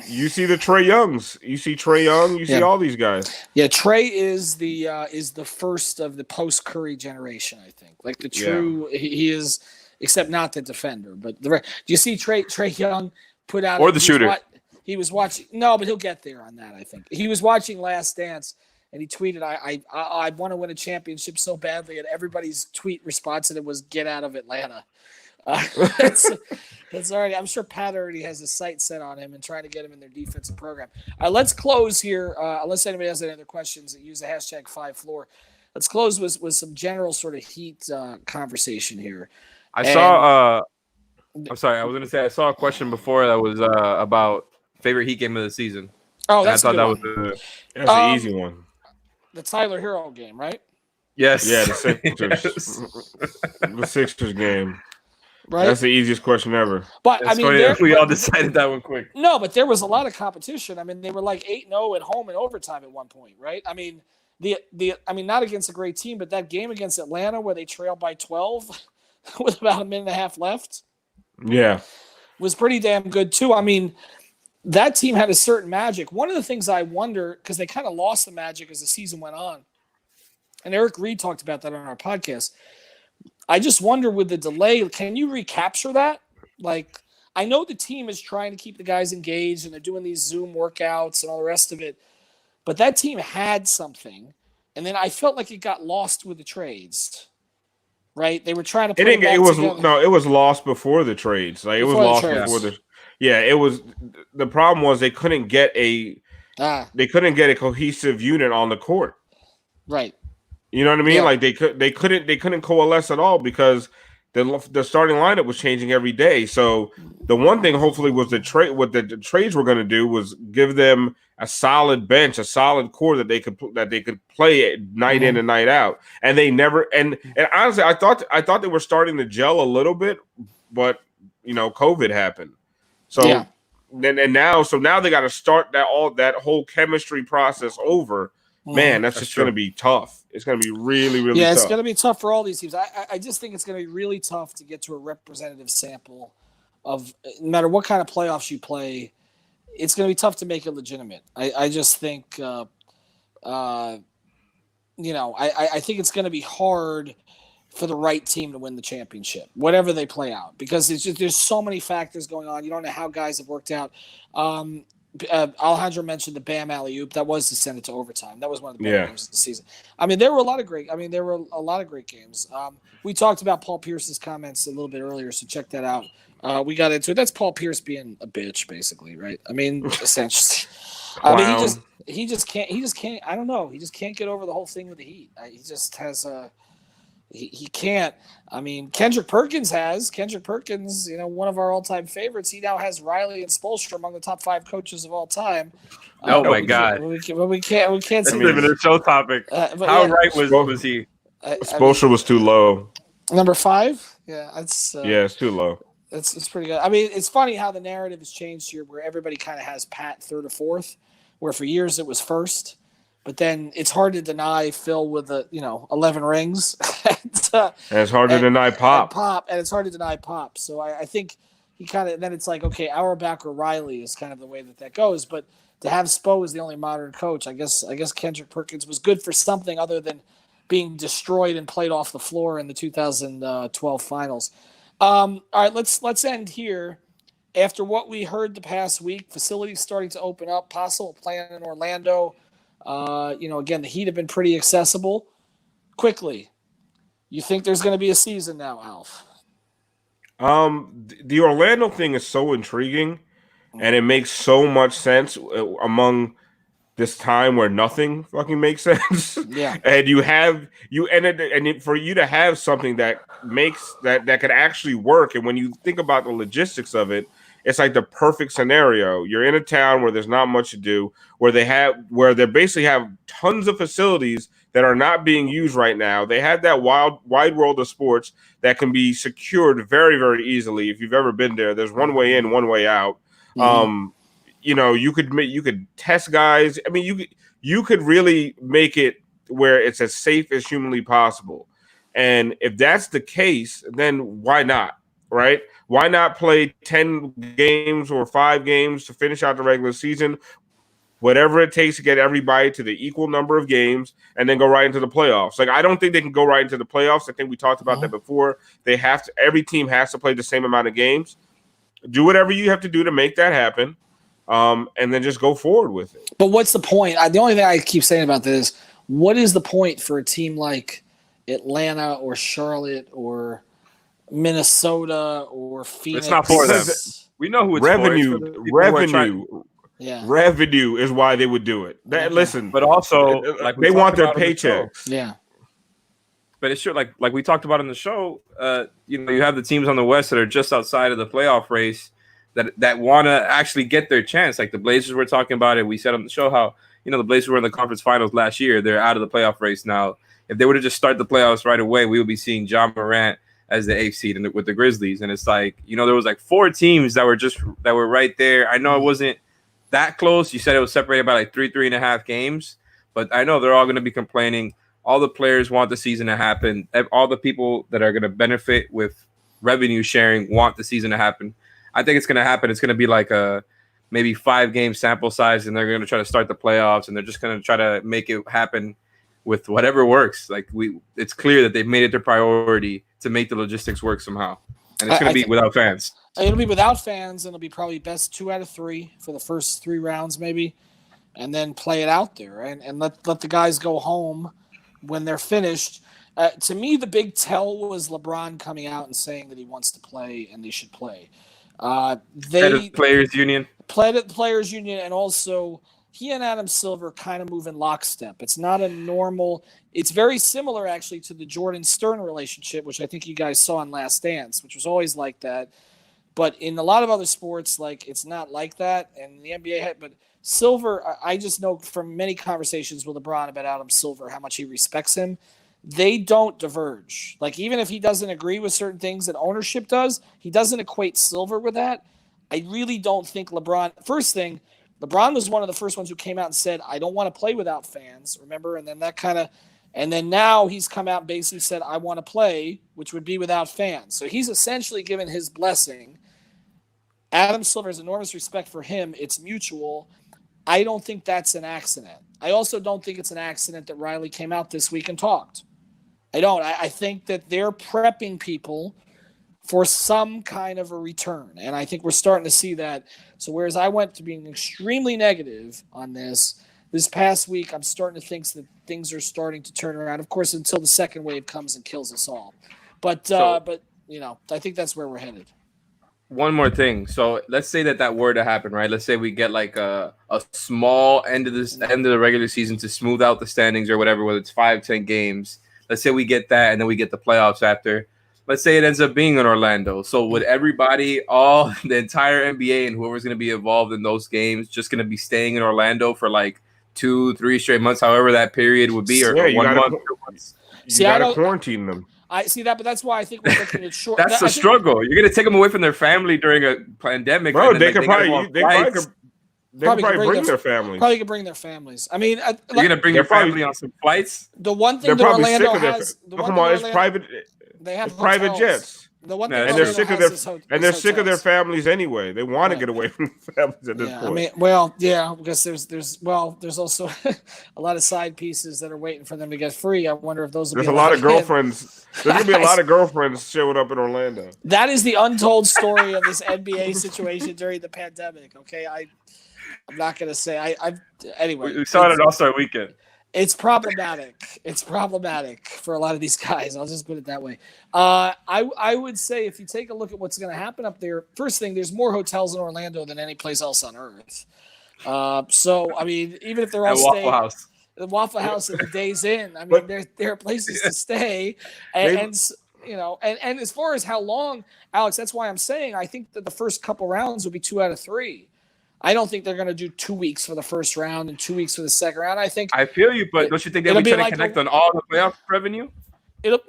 You see the Trae Youngs. You see Trae Young. You see all these guys. Yeah, Trae is the first of the post-Curry generation, I think. Like the true, he is, except not the defender. But do you see Trae Young put out or the shooter? He was watching. No, but he'll get there on that, I think. He was watching Last Dance, and he tweeted, I want to win a championship so badly, and everybody's tweet response to it was, get out of Atlanta. That's already. I'm sure Pat already has a sight set on him and trying to get him in their defensive program. Let's close here, unless anybody has any other questions that use the hashtag 5floor. Let's close with some general sort of Heat conversation here. I'm sorry. I was going to say I saw a question before that was about favorite Heat game of the season. Oh, that's I thought that's an easy one. The Tyler Hero game, right? Yes. Yeah, the Sixers. The Sixers game. Right. That's the easiest question ever. But I mean, we all decided that one quick. No, but there was a lot of competition. I mean, they were like 8-0 at home in overtime at one point, right? I mean, not against a great team, but that game against Atlanta where they trailed by 12 with about a minute and a half left. Yeah. Was pretty damn good too. I mean, that team had a certain magic. One of the things I wonder, because they kind of lost the magic as the season went on, and Eric Reed talked about that on our podcast. I just wonder with the delay, can you recapture that? Like, I know the team is trying to keep the guys engaged and they're doing these Zoom workouts and all the rest of it, but that team had something, and then I felt like it got lost with the trades. Right? They were trying to put it was lost before the trades. Like it was lost before the. Yeah, it was. The problem was they couldn't get a cohesive unit on the court. Right. You know what I mean? Yeah. Like they couldn't coalesce at all because the starting lineup was changing every day. So the one thing hopefully was the trades were going to do was give them a solid bench, a solid core that they could play night in and night out. And they never and honestly, I thought they were starting to gel a little bit, but COVID happened. So now they got to start that whole chemistry process over. Man, that's just going to be tough. It's going to be really, really tough. Yeah, it's going to be tough for all these teams. I just think it's going to be really tough to get to a representative sample of no matter what kind of playoffs you play. It's going to be tough to make it legitimate. I just think, I think it's going to be hard for the right team to win the championship, whatever they play out, because there's so many factors going on. You don't know how guys have worked out. Alejandro mentioned the Bam alley-oop. That was to send it to overtime. That was one of the better games of the season. I mean, there were a lot of great games. We talked about Paul Pierce's comments a little bit earlier, so check that out. We got into it. That's Paul Pierce being a bitch, basically, right? I mean, essentially. I mean, he just can't. I don't know. He just can't get over the whole thing with the Heat. He just has he can't. I mean, Kendrick Perkins, one of our all-time favorites. He now has Riley and Spoelstra among the top 5 coaches of all time. Oh my God! We can't. That's even a show topic. How right was he? Spoelstra was too low. Number 5. Yeah, that's. It's too low. It's pretty good. I mean, it's funny how the narrative has changed here, where everybody kind of has Pat third or fourth, where for years it was first. But then it's hard to deny Phil with 11 rings. and it's hard to deny Pop. And it's hard to deny Pop. So I think he kind of, then it's like, okay, Auerbach or Riley is kind of the way that goes. But to have Spo as the only modern coach, I guess Kendrick Perkins was good for something other than being destroyed and played off the floor in the 2012 finals. All right, let's end here. After what we heard the past week, facilities starting to open up, possible plan in Orlando. Again, the Heat have been pretty accessible. Quickly, you think there's going to be a season now, Alf? The Orlando thing is so intriguing, and it makes so much sense among this time where nothing fucking makes sense. Yeah, and for you to have something that makes that could actually work, and when you think about the logistics of it, it's like the perfect scenario. You're in a town where there's not much to do, where they basically have tons of facilities that are not being used right now. They have that wide world of sports that can be secured very, very easily. If you've ever been there, there's one way in, one way out. Mm-hmm. You could test guys. I mean, you could really make it where it's as safe as humanly possible. And if that's the case, then why not? Right? Why not play 10 games or 5 games to finish out the regular season, whatever it takes to get everybody to the equal number of games, and then go right into the playoffs? Like, I don't think they can go right into the playoffs. I think we talked about that before. Every team has to play the same amount of games. Do whatever you have to do to make that happen, and then just go forward with it. But what's the point? The only thing I keep saying about this is, what is the point for a team like Atlanta or Charlotte or Minnesota or Phoenix? It's not for them. We know who it's revenue. Yeah, revenue is why they would do it. Listen, but also they want their paychecks. Yeah, but it's sure like we talked about in the show. You have the teams on the West that are just outside of the playoff race that want to actually get their chance. Like the Blazers, we're talking about it. We said on the show how the Blazers were in the conference finals last year. They're out of the playoff race now. If they were to just start the playoffs right away, we would be seeing John Morant as the 8th seed with the Grizzlies. And it's like, there was like 4 teams that were right there. I know it wasn't that close. You said it was separated by like 3.5 games, but I know they're all going to be complaining. All the players want the season to happen. All the people that are going to benefit with revenue sharing want the season to happen. I think it's going to happen. It's going to be like a maybe 5-game sample size, and they're going to try to start the playoffs, and they're just going to try to make it happen with whatever works. Like it's clear that they've made it their priority to make the logistics work somehow. And it's going to be without fans. It'll be without fans, and it'll be probably best 2 out of 3 for the first 3 rounds maybe, and then play it out there, right? And let the guys go home when they're finished. To me, the big tell was LeBron coming out and saying that he wants to play and they should play. They Players Union. Played at the Players Union, and also he and Adam Silver kind of move in lockstep. It's not a normal – it's very similar, actually, to the Jordan-Stern relationship, which I think you guys saw in Last Dance, which was always like that. But in a lot of other sports, like, it's not like that. And the NBA – but Silver, I just know from many conversations with LeBron about Adam Silver, how much he respects him. They don't diverge. Like, even if he doesn't agree with certain things that ownership does, he doesn't equate Silver with that. I really don't think LeBron – first thing – LeBron was one of the first ones who came out and said, I don't want to play without fans, remember? And then and then now he's come out and basically said, I want to play, which would be without fans. So he's essentially given his blessing. Adam Silver has enormous respect for him. It's mutual. I don't think that's an accident. I also don't think it's an accident that Riley came out this week and talked. I don't. I think that they're prepping people for some kind of a return. And I think we're starting to see that. So whereas I went to being extremely negative on this past week, I'm starting to think that things are starting to turn around. Of course, until the second wave comes and kills us all. But I think that's where we're headed. One more thing. So let's say that were to happen, right? Let's say we get like a small end of the regular season to smooth out the standings or whatever, whether it's 5-10 games. Let's say we get that, and then we get the playoffs after. Let's say it ends up being in Orlando. So would everybody, the entire NBA and whoever's going to be involved in those games, just going to be staying in Orlando for like 2-3 straight months, however that period would be, or 1 month? You got to quarantine them. I see that, but that's why I think we're looking at short. That's the struggle. You're going to take them away from their family during a pandemic. Bro, they could probably bring their families. Probably could bring their families. I mean, you're going to bring your family on some flights? The one thing that Orlando has... Come on, it's private... They have private jets. The one thing and they're sick of their families anyway. They want to get away from families at this point. I mean, because there's also a lot of side pieces that are waiting for them to get free. I wonder if those will There's a lot of girlfriends. There's gonna be a lot of girlfriends showing up in Orlando. That is the untold story of this NBA situation during the pandemic. Okay, I'm not gonna say anyway. We saw it at All-Star Weekend. It's problematic. It's problematic for a lot of these guys. I'll just put it that way. I would say if you take a look at what's going to happen up there, first thing, there's more hotels in Orlando than any place else on earth. So, I mean, even if they're all staying, the Waffle House and the Days Inn, I mean, there are places to stay. And as far as how long, Alex, that's why I'm saying I think that the first couple rounds will be 2 out of 3. I don't think they're going to do 2 weeks for the first round and 2 weeks for the second round. I feel you, but don't you think they'll be trying to connect on all the playoff revenue? But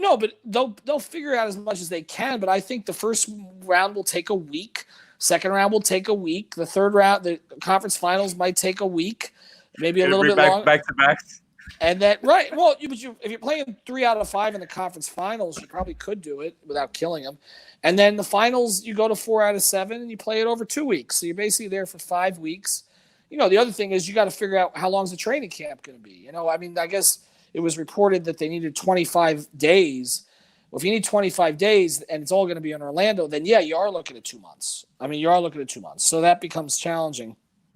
they'll figure out as much as they can. But I think the first round will take a week. Second round will take a week. The third round, the conference finals might take a week, maybe a little bit longer. Back to backs. And that right. Well, if you're playing 3 out of 5 in the conference finals, you probably could do it without killing them. And then the finals, you go to 4 out of 7, and you play it over 2 weeks. So you're basically there for 5 weeks. The other thing is you got to figure out how long is the training camp going to be. I mean, I guess it was reported that they needed 25 days. Well, if you need 25 days and it's all going to be in Orlando, then yeah, you are looking at 2 months. I mean, you are looking at 2 months. So that becomes challenging.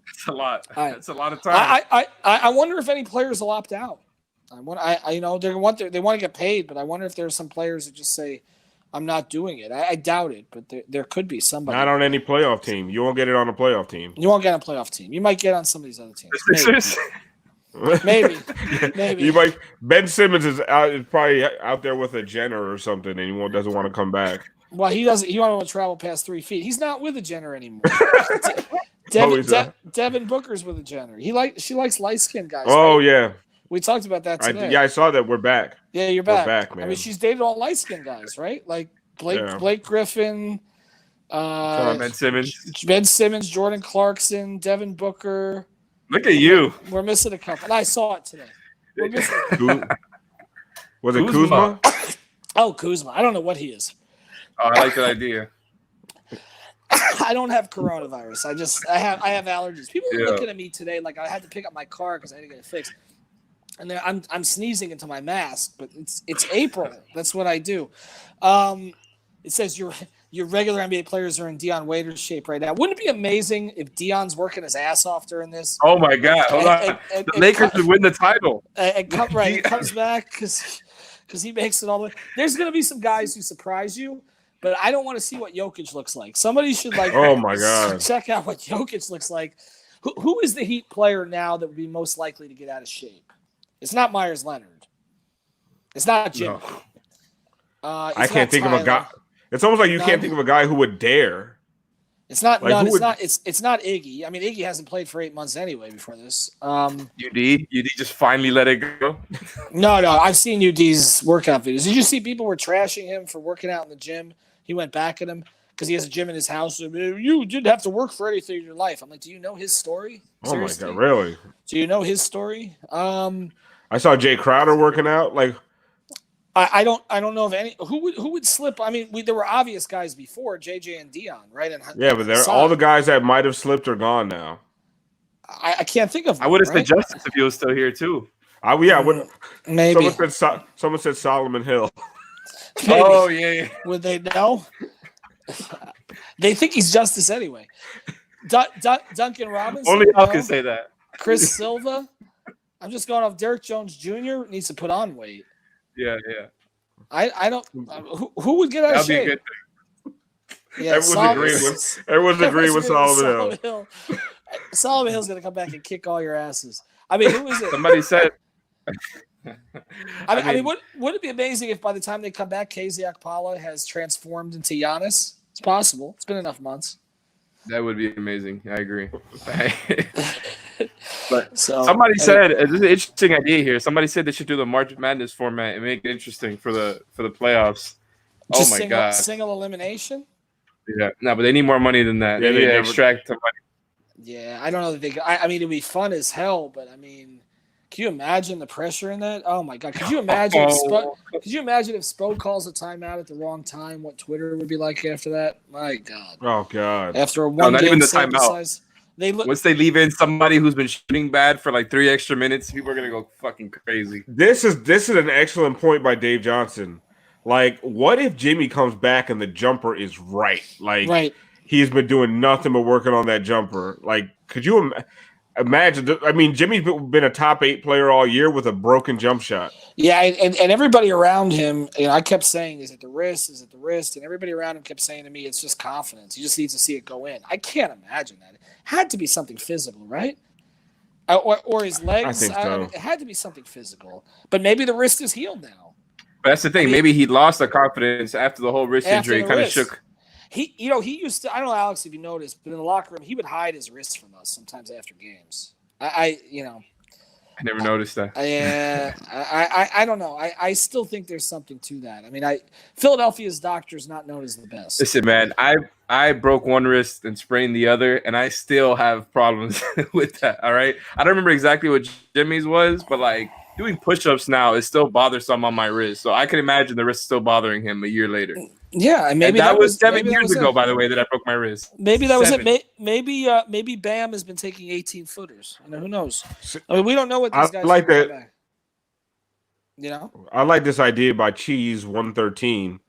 It's a lot. It's a lot of time. I wonder if any players will opt out. They want to get paid, but I wonder if there's some players that just say, I'm not doing it. I doubt it, but there could be somebody. Not on any playoff team. You won't get it on a playoff team. You won't get on a playoff team. You might get on some of these other teams. Maybe. You might. Ben Simmons is probably out there with a Jenner or something, and he doesn't want to come back. Well, he doesn't. He won't want to travel past 3 feet. He's not with a Jenner anymore. Devin Booker's with a Jenner. She likes light skinned guys. Oh right? Yeah. We talked about that today. I saw that. We're back. Yeah, you're back. We're back, man. I mean, she's dated all light skinned guys, right? Like Blake Griffin, Ben Simmons, Jordan Clarkson, Devin Booker. Look at you. We're missing a couple. I saw it today. Was it Kuzma? Oh, Kuzma. I don't know what he is. Oh, I like that idea. I don't have coronavirus. I have allergies. People were looking at me today like I had to pick up my car because I had to get it fixed. And I'm sneezing into my mask, but it's April. That's what I do. It says your regular NBA players are in Dion Waiters shape right now. Wouldn't it be amazing if Dion's working his ass off during this? Oh my God! Hold on. The Lakers would win the title. And comes back because he makes it all the way. There's going to be some guys who surprise you, but I don't want to see what Jokic looks like. Somebody should Oh my God! Check out what Jokic looks like. Who is the Heat player now that would be most likely to get out of shape? It's not Myers Leonard. It's not Jimmy. No. I can't think of a guy. It's almost like you can't think of a guy who would dare. It's not. Like, it's not Iggy. I mean, Iggy hasn't played for 8 months anyway before this. UD just finally let it go. No. I've seen UD's workout videos. Did you see people were trashing him for working out in the gym? He went back at him because he has a gym in his house. You didn't have to work for anything in your life. I'm like, do you know his story? Seriously? Oh my God, really? Do you know his story? I saw Jay Crowder working out. Like, I don't know of any who would slip. I mean, there were obvious guys before JJ and Dion, right? And but all the guys that might have slipped are gone now. I can't think of. I would have said Justice if he was still here too. Maybe someone said Solomon Hill. Maybe. Oh yeah. Would they know? They think he's justice anyway. Duncan Robinson. Only I can say that. Chris Silva. I'm just going off. Derrick Jones Jr. needs to put on weight. Yeah. I don't. Who would get out of shape? That'd be a good thing. Yeah, everyone's agreeing with Solomon Hill. Solomon Hill's going to come back and kick all your asses. I mean, who is it? Somebody said. I mean, would it be amazing if by the time they come back, KZ Okpala has transformed into Giannis? It's possible. It's been enough months. That would be amazing. I agree. But somebody said this is an interesting idea here. Somebody said they should do the March Madness format and make it interesting for the playoffs. Just oh my god! Single elimination. Yeah, no, but they need more money than that. Yeah, they need to extract the money. Yeah, I don't know that they. I mean, it'd be fun as hell, but I mean, can you imagine the pressure in that? Oh my god! Could you imagine? Could you imagine if Spo calls a timeout at the wrong time? What Twitter would be like after that? My god! Oh god! After a one not game even the sample timeout. size, Once they leave in somebody who's been shooting bad for like 3 extra minutes, people are gonna go fucking crazy. This is an excellent point by Dave Johnson. Like, what if Jimmy comes back and the jumper is right? Like, right. He's been doing nothing but working on that jumper. Like, could you imagine? I mean, Jimmy's been a top 8 player all year with a broken jump shot. Yeah, and everybody around him, I kept saying, is it the wrist? Is it the wrist? And everybody around him kept saying to me, it's just confidence. He just needs to see it go in. I can't imagine that. It had to be something physical, right? Or his legs. I think so. It had to be something physical. But maybe the wrist is healed now. But that's the thing. Maybe he lost the confidence after the whole wrist injury. Kind of shook. He used to. I don't know, Alex, if you noticed, but in the locker room, he would hide his wrists from us sometimes after games. I never noticed that. Yeah, I don't know. I still think there's something to that. I mean, Philadelphia's doctor's not known as the best. Listen, man, I broke one wrist and sprained the other, and I still have problems with that. All right, I don't remember exactly what Jimmy's was, but like doing push-ups now is still bothersome on my wrist. So I can imagine the wrist still bothering him a year later. Yeah, and maybe that was 7 years ago, by the way, that I broke my wrist. Maybe that was it. Maybe Bam has been taking 18-footers. Who knows? I mean, we don't know what these guys like that. Back. You know, I like this idea by Cheese 113.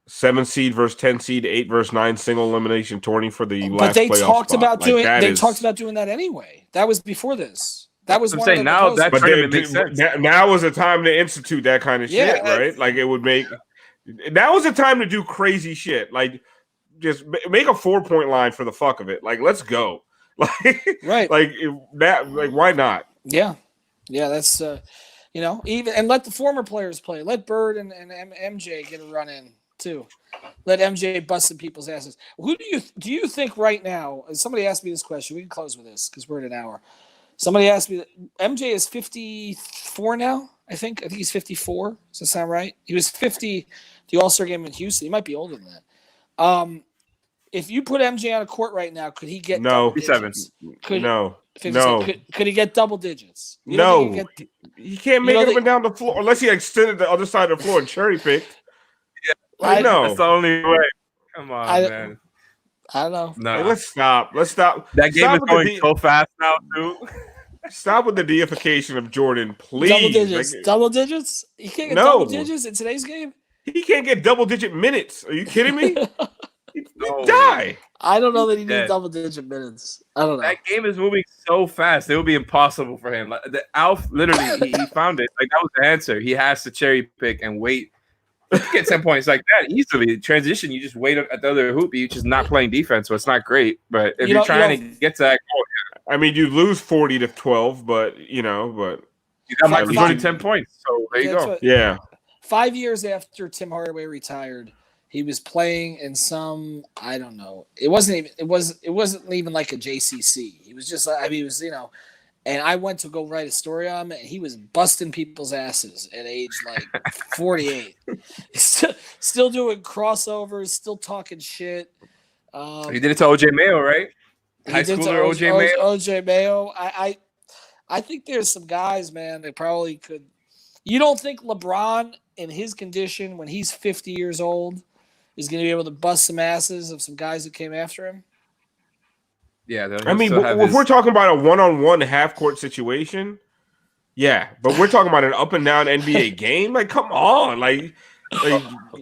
7 seed versus 10 seed, 8 versus 9 single elimination tourney for the last playoff spot. But they talked about doing that anyway. That was before this. That was I'm saying now that tournament makes sense. Now was the time to institute that kind of shit, right? Like it would make. Now was the time to do crazy shit. Like just make a 4-point line for the fuck of it. Like let's go. Like right. Like that. Like why not? Yeah. That's even and let the former players play. Let Bird and MJ get a run in too. Let MJ bust some people's asses. Who do you think right now? Somebody asked me this question. We can close with this because we're at an hour. Somebody asked me, MJ is 54 now, I think. I think he's 54. Does that sound right? He was 50 the All-Star game in Houston. He might be older than that. If you put MJ on a court right now, could he get double digits? No. Could he get double digits? No. He can't make it up and down the floor unless he extended the other side of the floor and cherry-picked. Yeah, that's the only way. Come on, man. I don't know. No. Hey, let's stop. That game is going so fast now, too. Stop with the deification of Jordan, please. Double digits? He can't get double digits in today's game? He can't get double-digit minutes. Are you kidding me? He'd die. I don't know that he needs double-digit minutes. I don't know. That game is moving so fast. It would be impossible for him. Like, Alf, literally, he found it. Like, that was the answer. He has to cherry pick and wait. You get 10 points like that easily. Transition, you just wait at the other hoop. You're just not playing defense, so it's not great. But if you're trying to get to that goal, I mean, you lose 40-12, but you got Michael Jordan 10 points. So there you go. Yeah. 5 years after Tim Hardaway retired, he was playing in some, I don't know. It wasn't even like a JCC. He was just he was, and I went to go write a story on him, and he was busting people's asses at age like 48. Still doing crossovers, still talking shit. He did it to OJ Mayo, right? High schooler OJ Mayo. OJ Mayo. I think there's some guys, man, that probably could. You don't think LeBron, in his condition, when he's 50 years old, is going to be able to bust some asses of some guys that came after him? Yeah, I mean, if we're talking about a one-on-one half-court situation, yeah. But we're talking about an up-and-down NBA game. Like, come on. Like,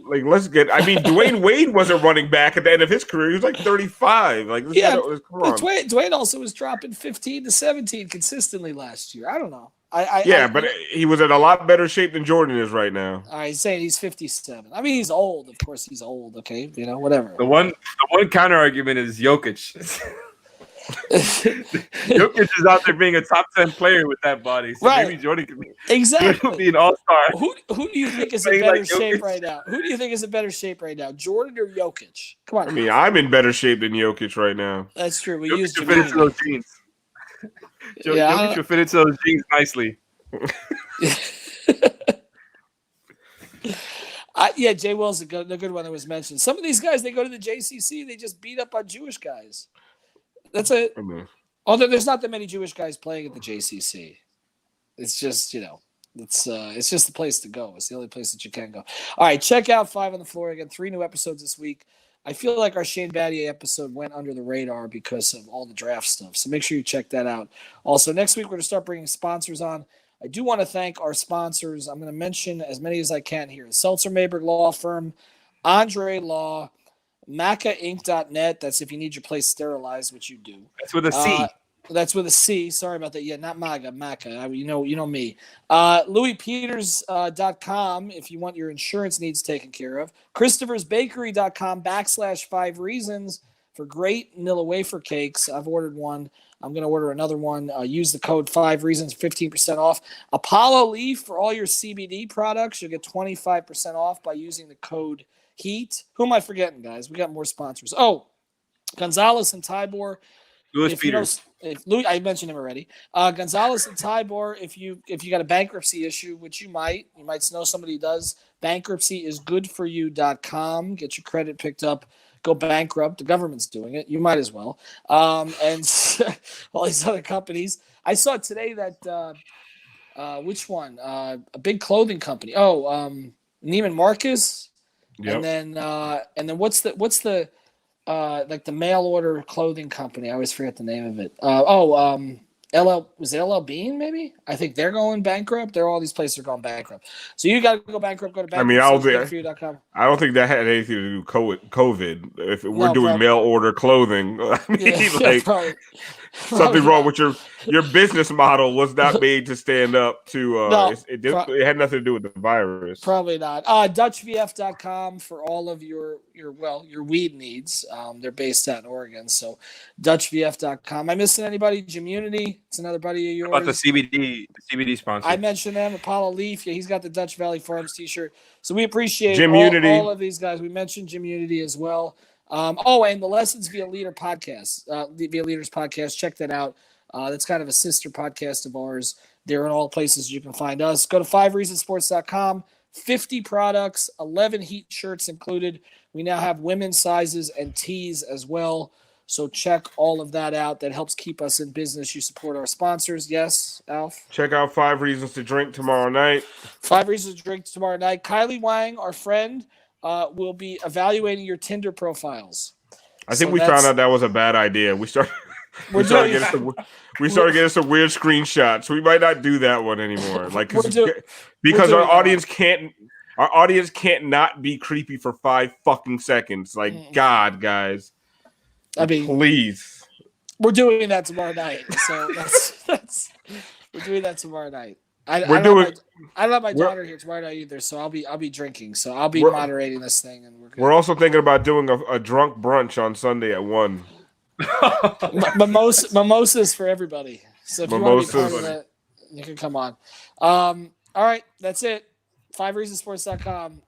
Like, let's get. I mean, Dwyane Wade wasn't running back at the end of his career. He was like 35. Like, Yeah, come on. Dwyane also was dropping 15 to 17 consistently last year. I don't know. But he was in a lot better shape than Jordan is right now. He's saying he's 57. I mean, he's old. Of course, he's old. Okay, whatever. The one counter argument is Jokic. Jokic is out there being a top 10 player with that body, so right. maybe Jordan could be exactly an all-star. Who do you think is in better shape right now? Who do you think is in better shape right now, Jordan or Jokic? Come on. I mean, I'm in better shape than Jokic right now. That's true. We Jokic used should fit into those jeans. Jokic should fit into those jeans nicely. Jay Will's the good one that was mentioned. Some of these guys, they go to the JCC, they just beat up on Jewish guys. That's it. Although there's not that many Jewish guys playing at the JCC. It's just, it's just the place to go. It's the only place that you can go. All right, check out 5 on the Floor again. 3 new episodes this week. I feel like our Shane Battier episode went under the radar because of all the draft stuff. So make sure you check that out. Also, next week we're going to start bringing sponsors on. I do want to thank our sponsors. I'm going to mention as many as I can here. Seltzer Mayberg Law Firm, Andre Law, MacaInc.net. That's if you need your place sterilized, which you do. That's with a C. That's with a C. Sorry about that. Yeah, not MAGA, Maca. You know me. LouisPeters.com if you want your insurance needs taken care of. Christopher'sBakery.com /5 reasons for great Nilla wafer cakes. I've ordered one. I'm going to order another one. Use the code 5 reasons, 15% off. Apollo Leaf for all your CBD products. You'll get 25% off by using the code HEAT. Who am I forgetting, guys? We got more sponsors. Oh, Gonzalez and Tybor. Louis Peters. I mentioned him already. Gonzalez and Tybor, if you got a bankruptcy issue, which you might know somebody who does, bankruptcyisgoodforyou.com. Get your credit picked up. Go bankrupt. The government's doing it. You might as well. And all these other companies. I saw today that which one? A big clothing company. Neiman Marcus. Yep. And then what's the like the mail order clothing company? I always forget the name of it. LL Bean, maybe? I think they're going bankrupt. All these places are going bankrupt. So you got to go bankrupt. Go to bankrupt. I don't think that had anything to do with COVID. If we're doing mail order clothing, I mean, probably something wrong with your business model was not made to stand up to. It had nothing to do with the virus. Probably not. DutchVF.com for all of your weed needs. They're based out in Oregon, so DutchVF.com. Am I missing anybody? Community. It's another buddy of yours. About the CBD sponsor. I mentioned them. Apollo Leaf. Yeah, he's got the Dutch Valley Farms T-shirt. So we appreciate all of these guys. We mentioned Community as well. And the Lessons Via Leader podcast, Via Leaders podcast. Check that out. That's kind of a sister podcast of ours. They're in all places you can find us. Go to 5reasonsports.com. 50 products, 11 Heat shirts included. We now have women's sizes and tees as well. So check all of that out. That helps keep us in business. You support our sponsors. Yes, Alf? Check out 5 Reasons to Drink tomorrow night. 5 Reasons to Drink tomorrow night. Kylie Wang, our friend, will be evaluating your Tinder profiles. I think we found out that was a bad idea. We started getting some weird screenshots. We might not do that one anymore. Because our audience can't not be creepy for 5 fucking seconds. God, guys. Please. We're doing that tomorrow night. So that's we're doing that tomorrow night. I don't have my daughter here tomorrow night either, so I'll be drinking. So I'll be moderating this thing, and we're also thinking about doing a drunk brunch on Sunday at 1. Mimosas for everybody. So if you want to be part of that, you can come on. All right, that's it. 5reasonsports.com.